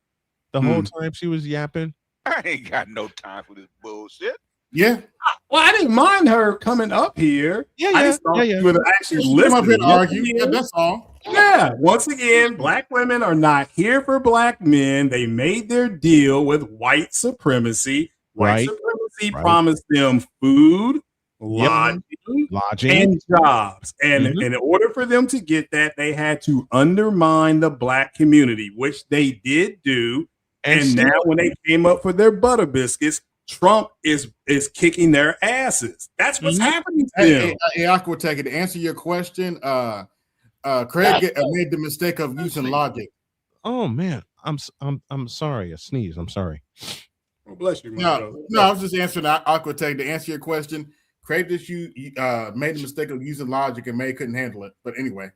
the whole time she was yapping? I ain't got no time for this bullshit. Yeah. Well, I didn't mind her coming up here. I just thought she would actually She came up here listen. to argue. Yeah, that's all. Yeah. Once again, black women are not here for black men. They made their deal with white supremacy. White supremacy promised them food, lodging, and jobs. And in order for them to get that, they had to undermine the black community, which they did do. And now when they came up for their butter biscuits, Trump is kicking their asses. That's what's happening to them. Hey, Aquatech, to answer your question, Craig made the mistake of using logic. Oh man, I'm sorry. I sneezed. I'm sorry. Oh, bless you. No, I was just answering Aquatech to answer your question. Craig just made the mistake of using logic and May couldn't handle it. But anyway,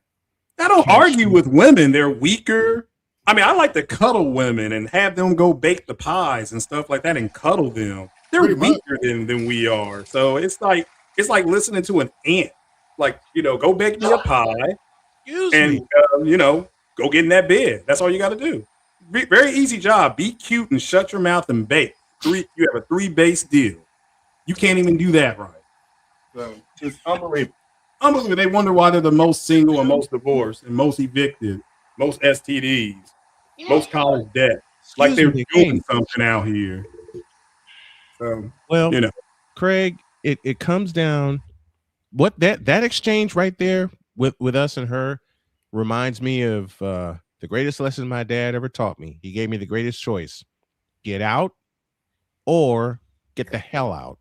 I don't argue with women. They're weaker. I mean, I like to cuddle women and have them go bake the pies and stuff like that and cuddle them. They're weaker than we are. So it's like listening to an ant. Like, go bake me a pie and, go get in that bed. That's all you got to do. Very easy job. Be cute and shut your mouth and bake. You have a 3-base deal. You can't even do that right. So it's unbelievable. Unbelievable. They wonder why they're the most single and most divorced and most evicted, most STDs. Most college debt, like they're doing something out here. So, well, Craig, it comes down. What that exchange right there with us and her reminds me of the greatest lesson my dad ever taught me. He gave me the greatest choice: get out or get the hell out.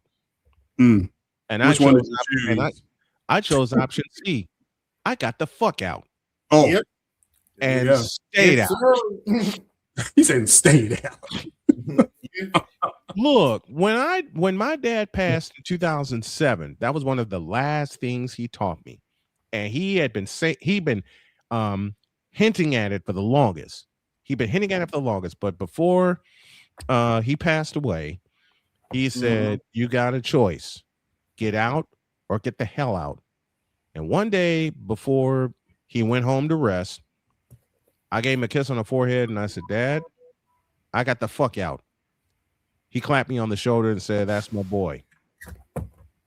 And which one did you choose? I chose option C. I got the fuck out. Oh, yep. And stayed out. He said stayed out. Look, when my dad passed in 2007, that was one of the last things he taught me. And he had been hinting at it for the longest. But before he passed away, he said, you got a choice. Get out or get the hell out. And one day before he went home to rest, I gave him a kiss on the forehead and I said, Dad, I got the fuck out. He clapped me on the shoulder and said, that's my boy.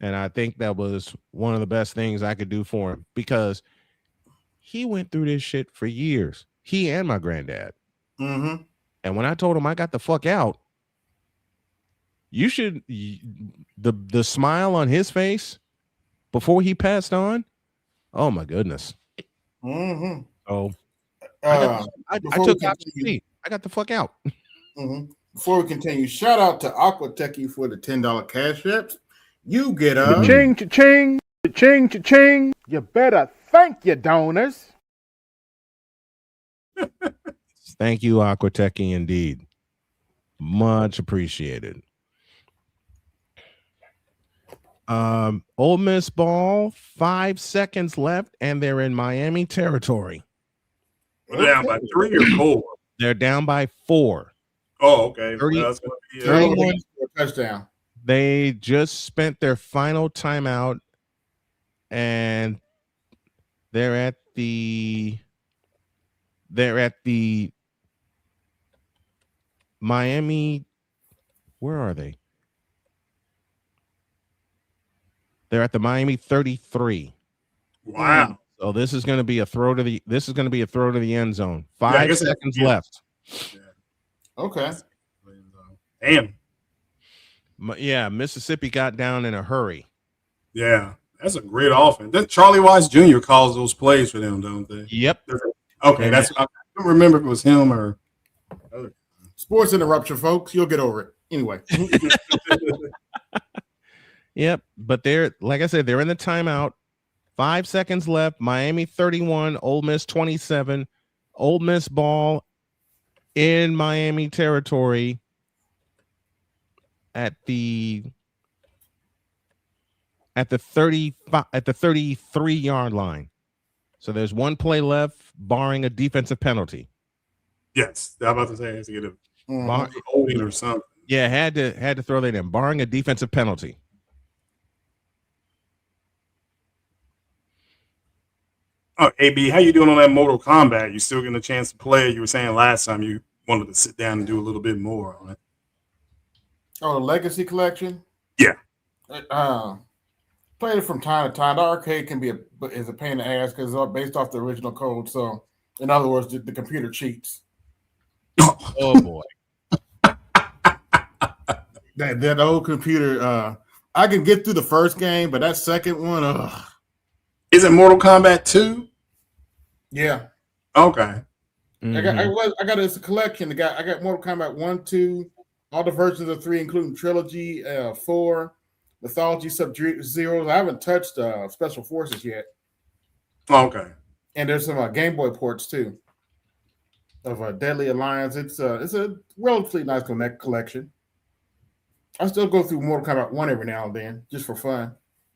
And I think that was one of the best things I could do for him because he went through this shit for years. He and my granddad. And when I told him I got the fuck out, the smile on his face before he passed on. Oh my goodness. Oh, I took option C. I got the fuck out. Before we continue, shout out to Aquatechie for the $10 cash apps. You get a Ching, ching, ching, ching. You better thank your donors. Thank you, Aquatechie, indeed. Much appreciated. Ole Miss ball, 5 seconds left, and they're in Miami territory. They're down by 3 or 4. They're down by 4. Oh, okay. 31 touchdown. They just spent their final timeout, and they're at the Miami. Where are they? They're at the Miami 33. Wow. So this is going to be a throw to the end zone. 5 seconds left. Yeah. Okay. Damn. Yeah, Mississippi got down in a hurry. Yeah, that's a great offense. That Charlie Wise Jr. calls those plays for them, don't they? Yep. Okay, I don't remember if it was him or other. Sports interruption, folks. You'll get over it. Anyway. Yep, but they're, like I said, they're in the timeout. 5 seconds left. Miami 31, Ole Miss 27. Ole Miss ball in Miami territory at the 33-yard line. So there's one play left, barring a defensive penalty. Yes, I'm about to say has to get a holding or something. Yeah, had to throw that in, barring a defensive penalty. Oh, AB, how you doing on that Mortal Kombat? You still getting a chance to play? You were saying last time you wanted to sit down and do a little bit more on it. Oh, the Legacy Collection? Yeah. Played it from time to time. The arcade can be is a pain in the ass because it's all based off the original code. So, in other words, the computer cheats. Oh boy. That old computer, I can get through the first game, but that second one, Is it Mortal Kombat 2? Yeah. Okay. I got it's a collection. I got Mortal Kombat 1, 2, all the versions of 3, including Trilogy, 4, Mythology, Sub-Zeros. I haven't touched Special Forces yet. Okay. And there's some Game Boy ports too of Deadly Alliance. It's a relatively nice collection. I still go through Mortal Kombat 1 every now and then just for fun.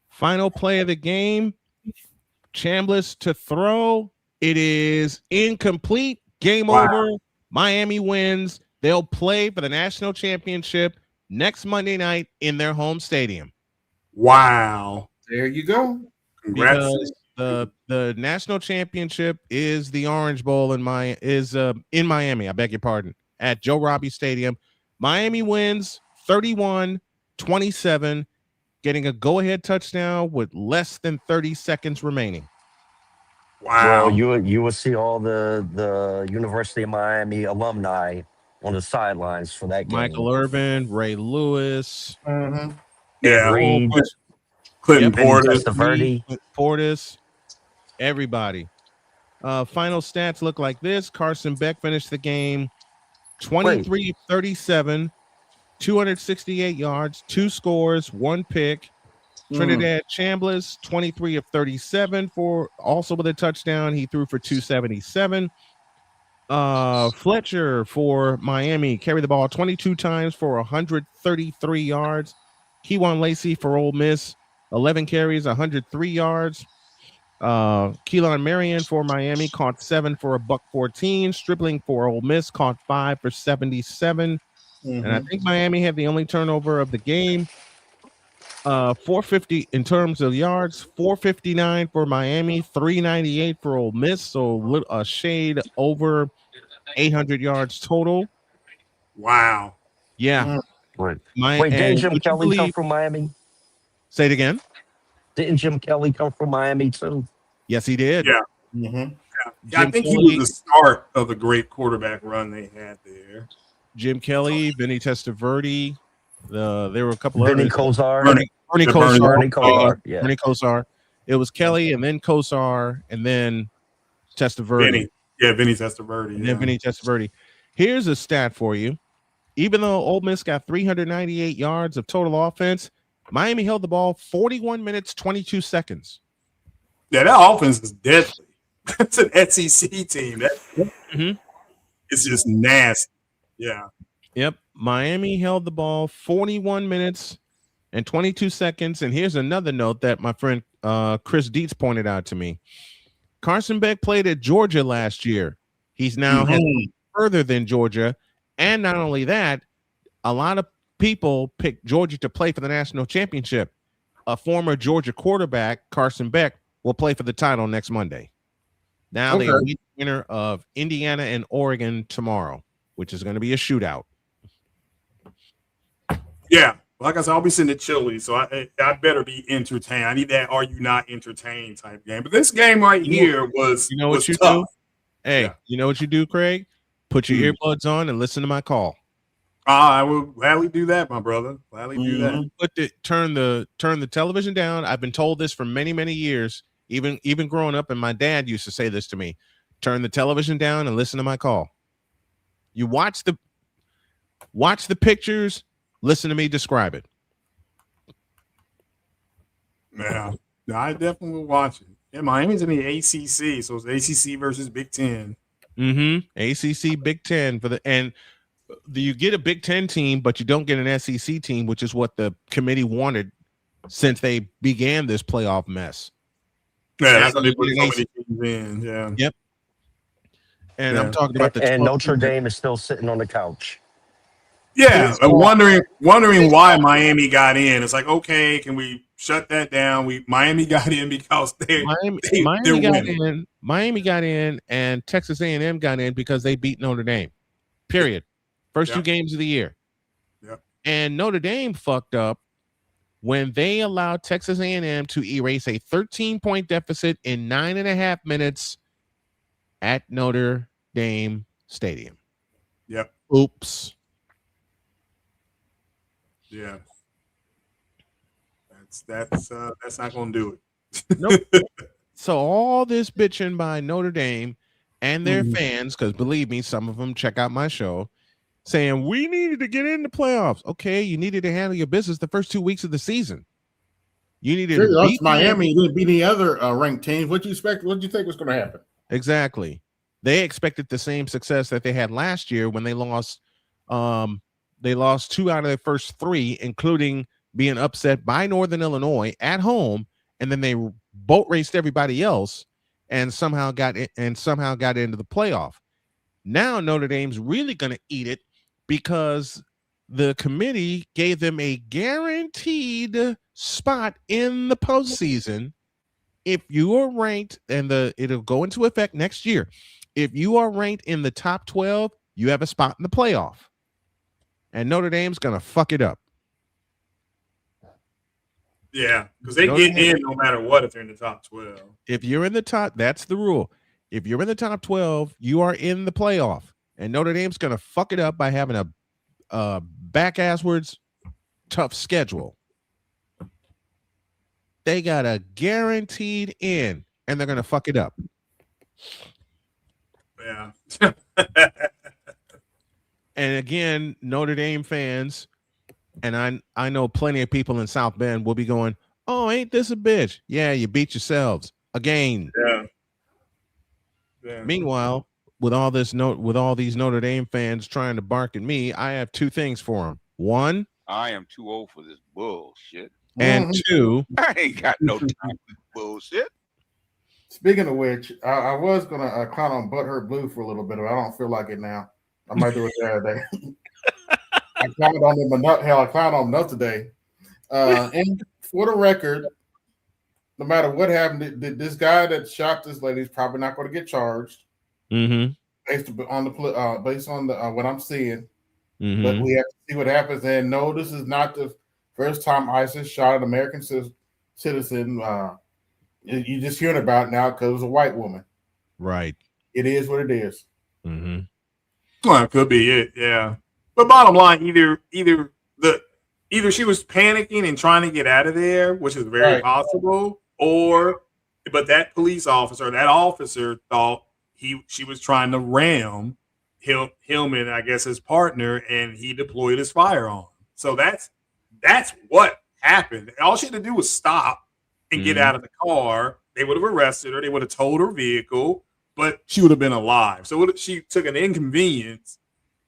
Final play of the game. Chambliss to throw. It is incomplete. Game over. Miami wins. They'll play for the national championship next Monday night in their home stadium. Wow. There you go. Congrats. Because the national championship is the Orange Bowl in Miami. I beg your pardon. At Joe Robbie Stadium. Miami wins 31-27, getting a go-ahead touchdown with less than 30 seconds remaining. Wow. Well, you will see all the University of Miami alumni on the sidelines for that game. Michael Irvin, Ray Lewis, Yeah, Reed, Clinton Portis, everybody. Final stats look like this. Carson Beck finished the game 23-37, 268 yards, 2 scores, 1 pick. Trinidad Chambliss, 23 of 37 for also with a touchdown. He threw for 277. Fletcher for Miami carried the ball 22 times for 133 yards. Kewan Lacey for Ole Miss, 11 carries, 103 yards. Keelan Marion for Miami caught 7 for $114. Stripling for Ole Miss caught 5 for 77. And I think Miami had the only turnover of the game. 450 in terms of yards, 459 for Miami, 398 for Ole Miss. So a shade over 800 yards total. Wow. Yeah. Wait, didn't Jim Kelly come from Miami? Say it again. Didn't Jim Kelly come from Miami too? Yes, he did. Yeah. Jim I think Kelly, he was the start of the great quarterback run they had there. Jim Kelly, Vinny Testaverde. There were a couple Vinny others. Kosar. Bernie Kosar. Kosar. Yeah. Bernie Kosar. It was Kelly and then Kosar and then Testaverde. Vinny Testaverde. And then Vinny Testaverde. Here's a stat for you. Even though Ole Miss got 398 yards of total offense, Miami held the ball 41 minutes, 22 seconds. Yeah, that offense is deadly. It's an SEC team. It's just nasty. Yeah. Yep. Miami held the ball 41 minutes and 22 seconds. And here's another note that my friend Chris Dietz pointed out to me. Carson Beck played at Georgia last year. He's now headed further than Georgia. And not only that, a lot of people picked Georgia to play for the national championship. A former Georgia quarterback, Carson Beck, will play for the title next Monday. Now they are the winner of Indiana and Oregon tomorrow, which is going to be a shootout. Yeah. Like I said, I'll be sitting at Chili, so I better be entertained. I need that "are you not entertained" type game. But this game here was what you tough. do? Hey, you know what you do, Craig? Put your earbuds on and listen to my call. I will gladly do that, my brother. Gladly do that. Turn the television down. I've been told this for many, many years, even growing up, and my dad used to say this to me. Turn the television down and listen to my call. You watch the pictures, listen to me describe it. Yeah. No, I definitely will watch it. Yeah, Miami's in the ACC, so it's ACC versus Big Ten. ACC Big Ten you get a Big Ten team, but you don't get an SEC team, which is what the committee wanted since they began this playoff mess. Yeah, that's how they put so many teams in. Yeah. Yep. And I'm talking about and Notre Dame is still sitting on the couch. Yeah, wondering why Miami got in. It's like, okay, can we shut that down? Miami got in because they're winning. Miami got in, and Texas A&M got in because they beat Notre Dame. Period. First 2 games of the year. Yep. And Notre Dame fucked up when they allowed Texas A&M to erase a 13-point deficit in 9.5 minutes at Notre Dame Stadium. Yep. Oops. Yeah. That's not going to do it. Nope. So all this bitching by Notre Dame and their fans, because believe me, some of them check out my show, saying we needed to get in the playoffs. Okay, you needed to handle your business the first 2 weeks of the season. You needed to beat Miami. You didn't beat any other ranked teams. What do you expect? What do you think was going to happen? Exactly. They expected the same success that they had last year when they lost. They lost 2 out of their first 3, including being upset by Northern Illinois at home, and then they boat raced everybody else and somehow got into the playoff. Now Notre Dame's really going to eat it because the committee gave them a guaranteed spot in the postseason if you are ranked, and it'll go into effect next year. If you are ranked in the top 12, you have a spot in the playoff. And Notre Dame's going to fuck it up. Yeah, because they get in no matter what if they're in the top 12. If you're in the top, that's the rule. If you're in the top 12, you are in the playoff. And Notre Dame's going to fuck it up by having a back-asswards tough schedule. They got a guaranteed in, and they're going to fuck it up. Yeah. And again, Notre Dame fans, and I know plenty of people in South Bend will be going, oh, ain't this a bitch? Yeah, you beat yourselves again. Yeah. Meanwhile, with all these Notre Dame fans trying to bark at me, I have 2 things for them. 1, I am too old for this bullshit. And 2, I ain't got no time for this bullshit. Speaking of which, I was going to clown on ButtHurtBlue for a little bit, but I don't feel like it now. I might do it Saturday. I clowned on him enough. Hell, I clowned on him enough today. And for the record, no matter what happened, this guy that shot this lady is probably not going to get charged. Based on what I'm seeing. But we have to see what happens. And no, this is not the first time ISIS shot an American citizen. You just hearing about it now because it was a white woman. Right. It is what it is. Well, it could be it, yeah. But bottom line, either she was panicking and trying to get out of there, which is very possible, but that police officer, that officer thought she was trying to ram him and I guess his partner, and he deployed his firearm. So that's what happened. All she had to do was stop and get out of the car. They would have arrested her. They would have towed her vehicle, but she would have been alive. So she took an inconvenience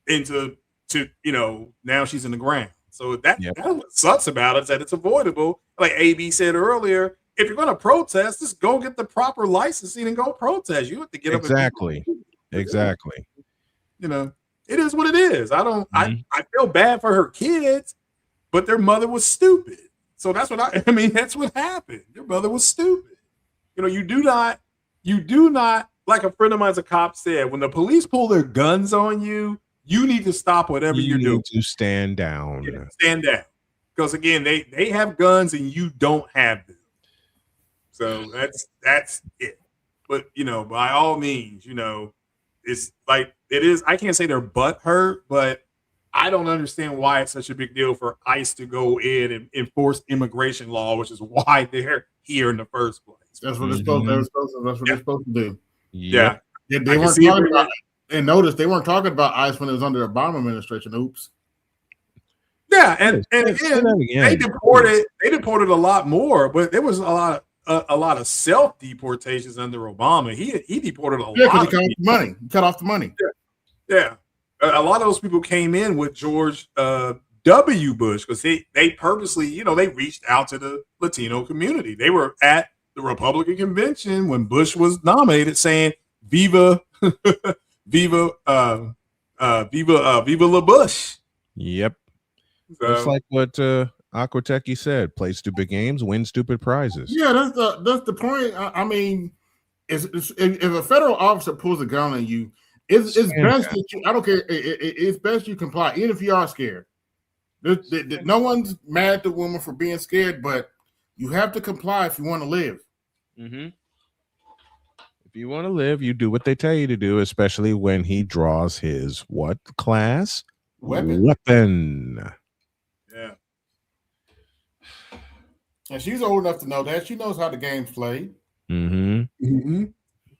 now she's in the ground. So that's what sucks about it, is that it's avoidable. Like AB said earlier, if you're going to protest, just go get the proper licensing and go protest. You have to get up. Exactly. It is what it is. I feel bad for her kids, but their mother was stupid. So that's what that's what happened. Their mother was stupid. You do not, like a friend of mine's a cop said, when the police pull their guns on you, you need to stop whatever you're doing. To stand down. Yeah, stand down. Because again, they have guns and you don't have them. So that's it. But by all means, it's like it is. I can't say their butt hurt, but I don't understand why it's such a big deal for ICE to go in and enforce immigration law, which is why they're here in the first place. That's what they're supposed. That's what they're supposed to do. Yeah. They weren't talking about. And notice they weren't talking about ICE when it was under the Obama administration. Oops. Yeah, and again, they deported a lot more, but there was a lot of self deportations under Obama. He deported a lot. Yeah, because he cut off the money. He cut off the money. Yeah. A lot of those people came in with George W. Bush because they purposely, they reached out to the Latino community. They were at the Republican convention when Bush was nominated, saying "Viva, Viva, Viva la Bush." Yep. So, Just like what Aquateki said, play stupid games, win stupid prizes. Yeah, that's the point. I mean, if a federal officer pulls a gun on you, it's best that you. I don't care. It's best you comply, even if you are scared. No one's mad at the woman for being scared, but you have to comply if you want to live. Mm-hmm. If you want to live, you do what they tell you to do, especially when he draws his what class? Weapon. Yeah. And she's old enough to know that. She knows how the game's played. Mm-hmm.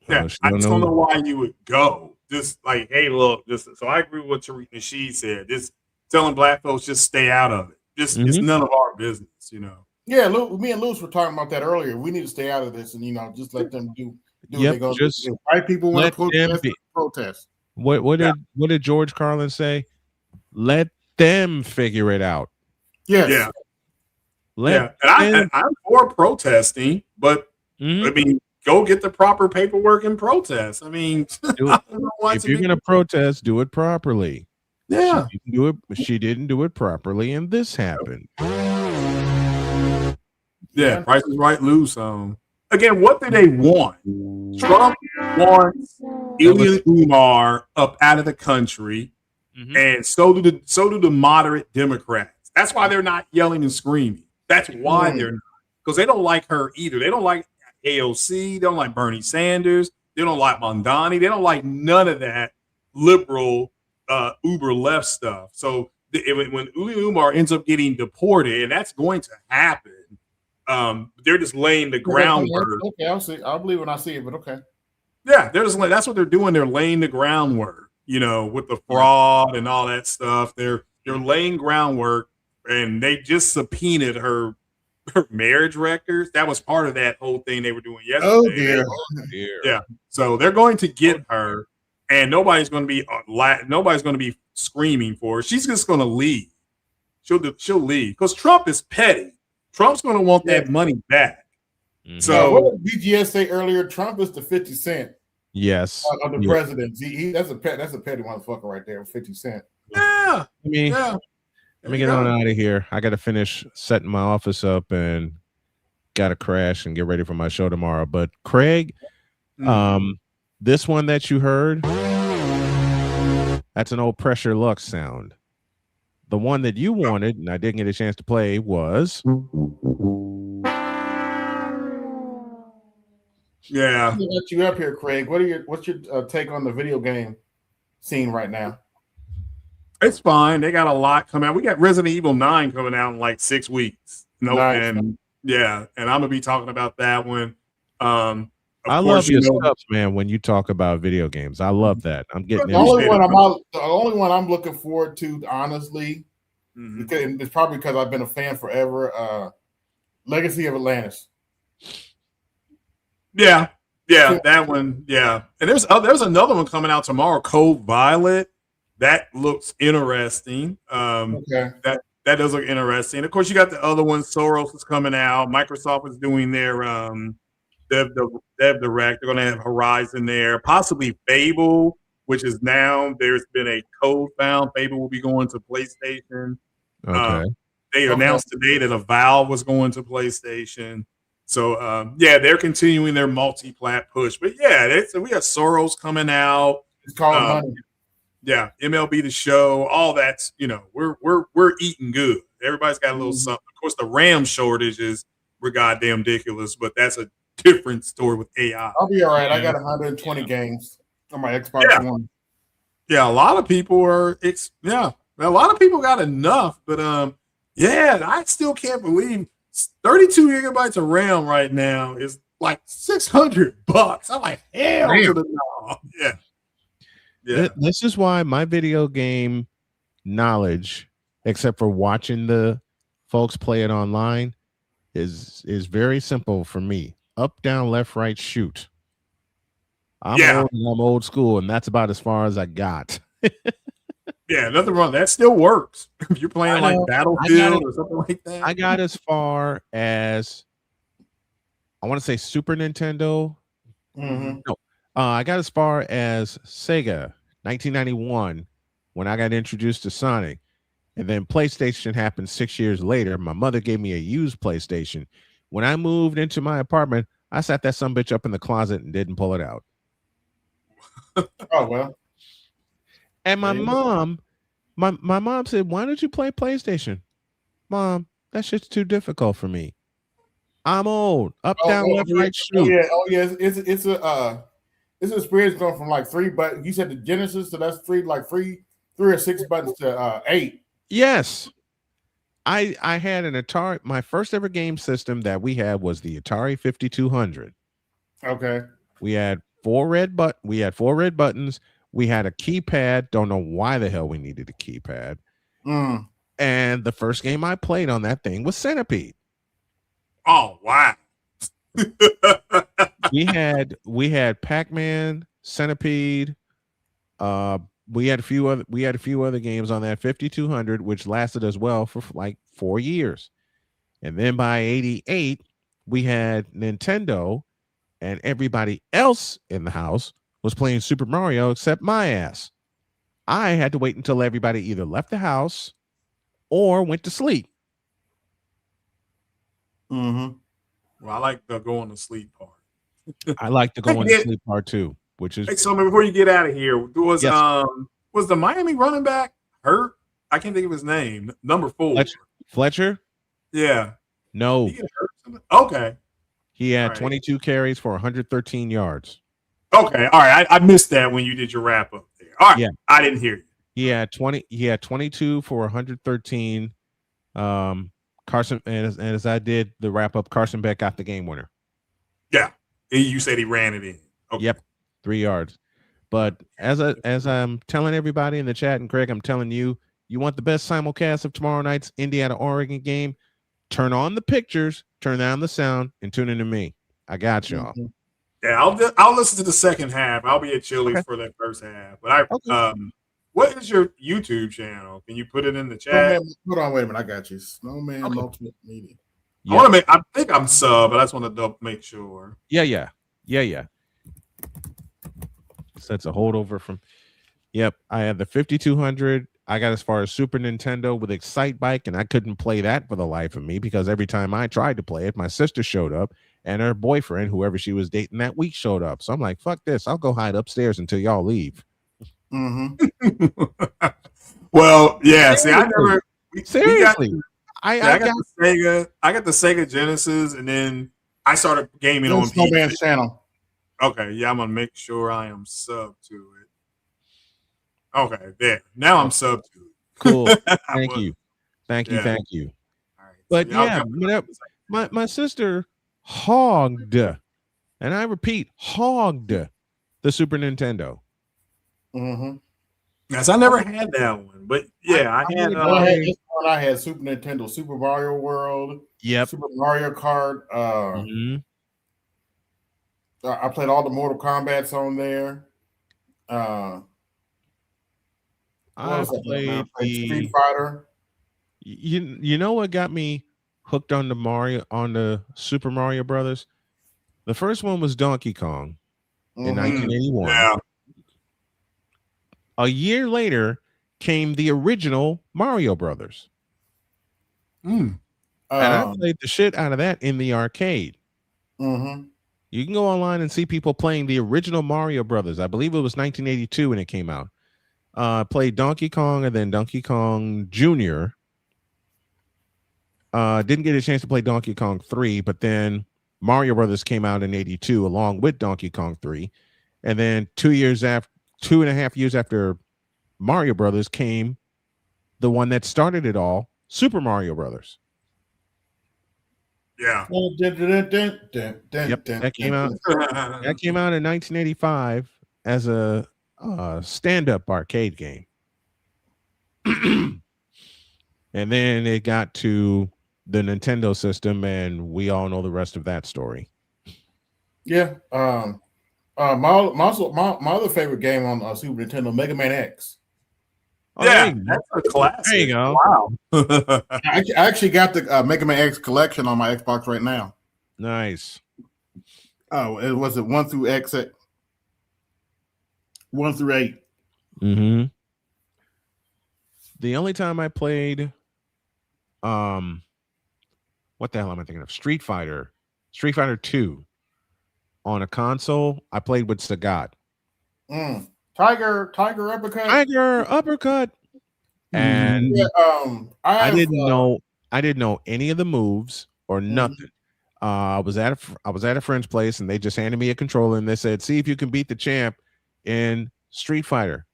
Yeah, I just don't know why you would go. Just like, hey, look, so I agree with what Tariq Nasheed said. Just telling black folks just stay out of it. Just it's none of our business, you know. Yeah, me and Lewis were talking about that earlier. We need to stay out of this and just let them do what they're going to do. If white people want to protest. What did George Carlin say? Let them figure it out. Yes. Yeah. And I'm for protesting, but I mean, go get the proper paperwork and protest. I mean, if you're going to protest, do it properly. Yeah. She didn't do it properly, and this happened. Yeah, Price is Right lose. Again, what do they want? Trump wants Ilhan Umar up out of the country, and so do the moderate Democrats. That's why they're not yelling and screaming. That's why they're not, because they don't like her either. They don't like AOC. They don't like Bernie Sanders. They don't like Mondani. They don't like none of that liberal uber left stuff. So when Ilhan Umar ends up getting deported, and that's going to happen, they're just laying the groundwork. Okay, I'll believe when I see it, but okay. Yeah, that's what they're doing. They're laying the groundwork, with the fraud and all that stuff. They're laying groundwork, and they just subpoenaed her marriage records. That was part of that whole thing they were doing yesterday. Oh dear. Yeah. So they're going to get her, and nobody's going to be screaming for her. She's just going to leave. She'll leave because Trump is petty. Trump's going to want that money back. So what did BGS say earlier? Trump is the 50 Cent. Yes. Of the president. That's a petty motherfucker right there, 50 Cent. Yeah. Let me get on out of here. I got to finish setting my office up and got to crash and get ready for my show tomorrow. But Craig, this one that you heard, that's an old Pressure Lux sound. The one that you wanted, and I didn't get a chance to play, was... Yeah. Let me let you up here, Craig. What's your take on the video game scene right now? It's fine. They got a lot coming out. We got Resident Evil 9 coming out in like 6 weeks. And I'm gonna be talking about that one. I love your stuff, man. When you talk about video games, I love that. I'm getting the only one I'm looking forward to, honestly, because it's probably because I've been a fan forever. Legacy of Atlantis. Yeah, that one. Yeah, and there's another one coming out tomorrow, Code Violet. That looks interesting. That does look interesting. Of course, you got the other one. Soros is coming out. Microsoft is doing their Dev Direct. They're going to have Horizon there, possibly Fable, which is now there's been a code found. Fable will be going to PlayStation. Okay. They announced today that Avowed was going to PlayStation. So they're continuing their multi-plat push. But we got Soros coming out. It's called money. Yeah, MLB The Show, all that's we're eating good. Everybody's got a little something. Of course, the RAM shortages were goddamn ridiculous, but that's a different story with AI. I'll be all right. I got 120 games on my Xbox One. Yeah, a lot of people are. A lot of people got enough, but I still can't believe 32 gigabytes of RAM right now is like $600. I'm like, hell to the no. Yeah. Yeah. This is why my video game knowledge, except for watching the folks play it online, is very simple for me. Up, down, left, right, shoot. I'm old school, and that's about as far as I got. Yeah, nothing wrong. That still works. If you're playing like Battlefield or something like that. I got as far as, I want to say Super Nintendo. Mm-hmm. No, I got as far as Sega, 1991, when I got introduced to Sonic. And then PlayStation happened 6 years later. My mother gave me a used PlayStation. When I moved into my apartment, I sat that sumbitch up in the closet and didn't pull it out. Oh well. And my There you go. mom, my mom said, "Why don't you play PlayStation?" Mom, that shit's too difficult for me. I'm old. Up, down, left, yeah. right, shoot. It's an experience going from like 3 buttons. You said the Genesis, so that's three or 6 buttons to 8. Yes. I had an Atari. My first ever game system that we had was the Atari 5200. Okay. We had 4 red buttons. We had a keypad. Don't know why the hell we needed a keypad. And the first game I played on that thing was Centipede. Oh wow. we had Pac-Man, Centipede. We had a few other games on that 5200, which lasted as well for like 4 years. And then by 88, we had Nintendo, and everybody else in the house was playing Super Mario except my ass. I had to wait until everybody either left the house or went to sleep. Mm-hmm. Well, I like the going to sleep part. I like the going to sleep part too, which is Hey, so before you get out of here, was Yes. Was the Miami running back hurt? I can't think of his name. Number 4. Fletcher? Yeah. No. He get hurt? Okay. He had All right. 22 carries for 113 yards. Okay. All right. I missed that when you did your wrap up there. All right. Yeah. I didn't hear you. He had 22 for 113. Carson, and as I did the wrap up, Carson Beck got the game winner. Yeah. You said he ran it in. Okay. Yep, 3 yards. But as I'm telling everybody in the chat, and Craig, I'm telling you, you want the best simulcast of tomorrow night's Indiana-Oregon game? Turn on the pictures, turn down the sound, and tune into me. I got y'all. Yeah, I'll listen to the second half. I'll be at Chili's for that first half. But what is your YouTube channel? Can you put it in the chat? Hold on, wait a minute. I got you. Snowman Multimedia. I want to I think I'm sub, but I just want to make sure. Yeah. So that's a holdover from. Yep, I had the 5200. I got as far as Super Nintendo with Excite Bike, and I couldn't play that for the life of me because every time I tried to play it, my sister showed up and her boyfriend, whoever she was dating that week, showed up. So I'm like, fuck this. I'll go hide upstairs until y'all leave. Mm-hmm. Well, yeah. See, I never. Seriously. I got the Sega. I got the Sega Genesis, and then I started gaming on Snowman's PC. channel. Okay, yeah, I'm gonna make sure I am sub to it. Okay, there. Now I'm sub to it. Cool. Thank you. Thank you. All right, But so yeah, my sister hogged, and I repeat, hogged the Super Nintendo. Mm-hmm. Yes, I never had that one, but yeah, I had Super Nintendo, Super Mario World. Yep. Super Mario Kart. I played all the Mortal Kombats on there. I played Street Fighter. You know what got me hooked on the Super Mario Brothers? The first one was Donkey Kong in 1981. Yeah. A year later came the original Mario Brothers. And I played the shit out of that in the arcade. Mm-hmm. You can go online and see people playing the original Mario Brothers. I believe it was 1982 when it came out. Played Donkey Kong and then Donkey Kong Jr. Didn't get a chance to play Donkey Kong 3, but then Mario Brothers came out in 82 along with Donkey Kong 3. And then 2.5 years after Mario Brothers came the one that started it all, Super Mario Brothers. Yeah. Yep, that came out. That came out in 1985 as a stand-up arcade game. And then it got to the Nintendo system, and we all know the rest of that story. Yeah. My other favorite game on Super Nintendo, Mega Man X. Yeah, that's a classic. There you go. Wow. I actually got the Mega Man X collection on my Xbox right now. Nice. Oh, it was 1 through 8. Mm-hmm. The only time I played, what the hell am I thinking of? Street Fighter 2 on a console. I played with Sagat. Tiger uppercut. Tiger uppercut. And Yeah, I didn't know any of the moves or nothing. I was at a friend's place and they just handed me a controller and they said, "See if you can beat the champ in Street Fighter."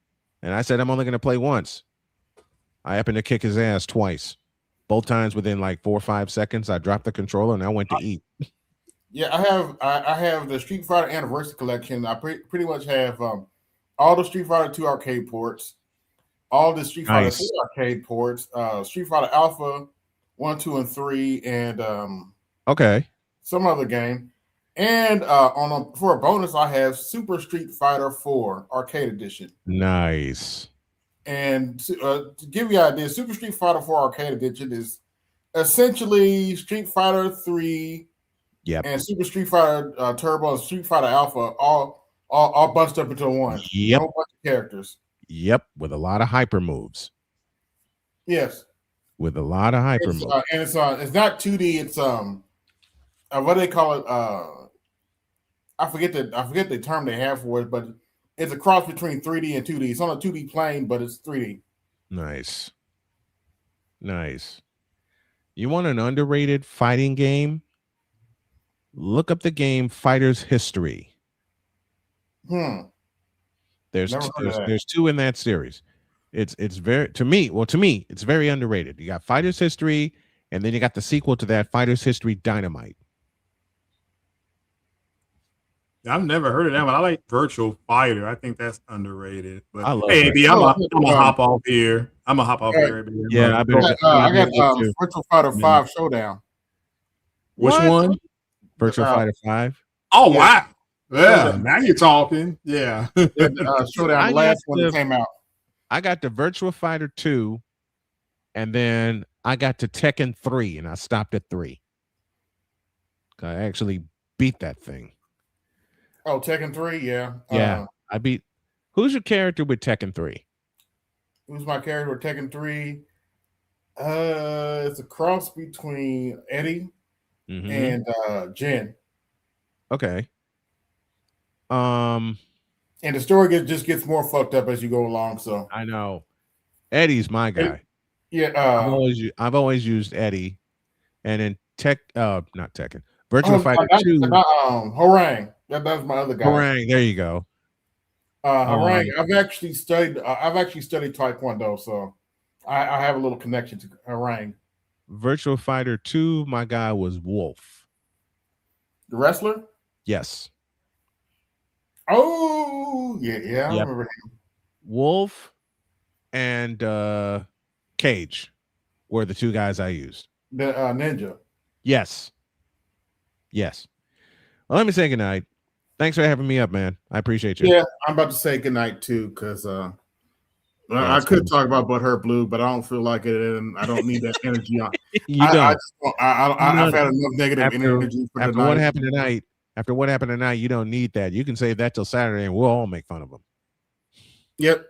And I said, "I'm only going to play once." I happened to kick his ass twice, both times within like 4 or 5 seconds. I dropped the controller and I went to eat. Yeah, I have the Street Fighter Anniversary Collection. I pretty much have all the Street Fighter 2 arcade ports, all the Street Fighter 3 arcade ports, Street Fighter Alpha 1, 2, and 3, and okay, some other game. And for a bonus, I have Super Street Fighter 4 Arcade Edition. Nice. And to give you an idea, Super Street Fighter 4 Arcade Edition is essentially Street Fighter 3 and Super Street Fighter Turbo and Street Fighter Alpha all bunched up into one. Yep. A whole bunch of characters. Yep, with a lot of hyper moves. Yes. With a lot of hyper moves. And it's not 2D, it's what do they call it? I forget the term they have for it, but it's a cross between 3D and 2D. It's on a 2D plane, but it's 3D. Nice. Nice. You want an underrated fighting game? Look up the game Fighter's History. There's two in that series. It's very to me, it's very underrated. You got Fighter's History, and then you got the sequel to that, Fighter's History Dynamite. I've never heard of that one. I like Virtual Fighter. I think that's underrated. But I love hey, that. B, I'm gonna hop off here. I'm gonna hop off here. B. Yeah, I got Virtual Fighter 5 Showdown. Which one? Virtual Fighter 5. Oh wow! Yeah, now you're talking. Yeah, Showdown, the last one that came out. I got the Virtual Fighter 2, and then I got to Tekken 3, and I stopped at 3. I actually beat that thing. Oh, Tekken 3, yeah. Yeah, I beat. Who's your character with Tekken 3? Who's my character with Tekken 3? It's a cross between Eddie and Jin. Okay. And the story just gets more fucked up as you go along. So I know Eddie's my guy. I've always used Eddie, and in not Tekken, Virtual Fighter 2. Harang. That's my other guy. Harang, there you go. Harang. I've actually studied Taekwondo, so I have a little connection to Harang. Virtual Fighter 2, my guy was Wolf. The wrestler? Yes. Oh, yeah, I remember him. Wolf and Cage were the two guys I used. The ninja. Yes. Well, let me say goodnight. Thanks for having me up, man. I appreciate you. Yeah, I'm about to say goodnight too, because I could talk about ButtHurtBlue, but I don't feel like it, and I don't need that energy on. I've had enough negative energy for after what happened tonight. After what happened tonight, you don't need that. You can save that till Saturday, and we'll all make fun of them. Yep.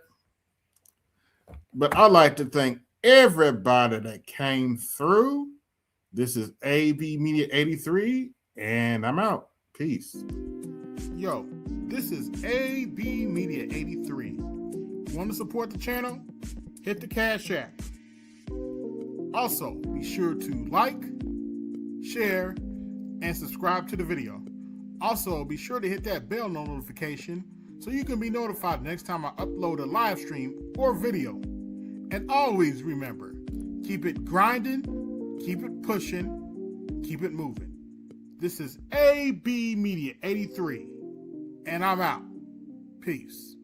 But I'd like to thank everybody that came through. This is AB Media 83, and I'm out. Peace. Yo, this is AB Media 83. Want to support the channel? Hit the Cash App. Also, be sure to like, share, and subscribe to the video. Also, be sure to hit that bell notification so you can be notified next time I upload a live stream or video. And always remember, keep it grinding, keep it pushing, keep it moving. This is AB Media 83, and I'm out. Peace.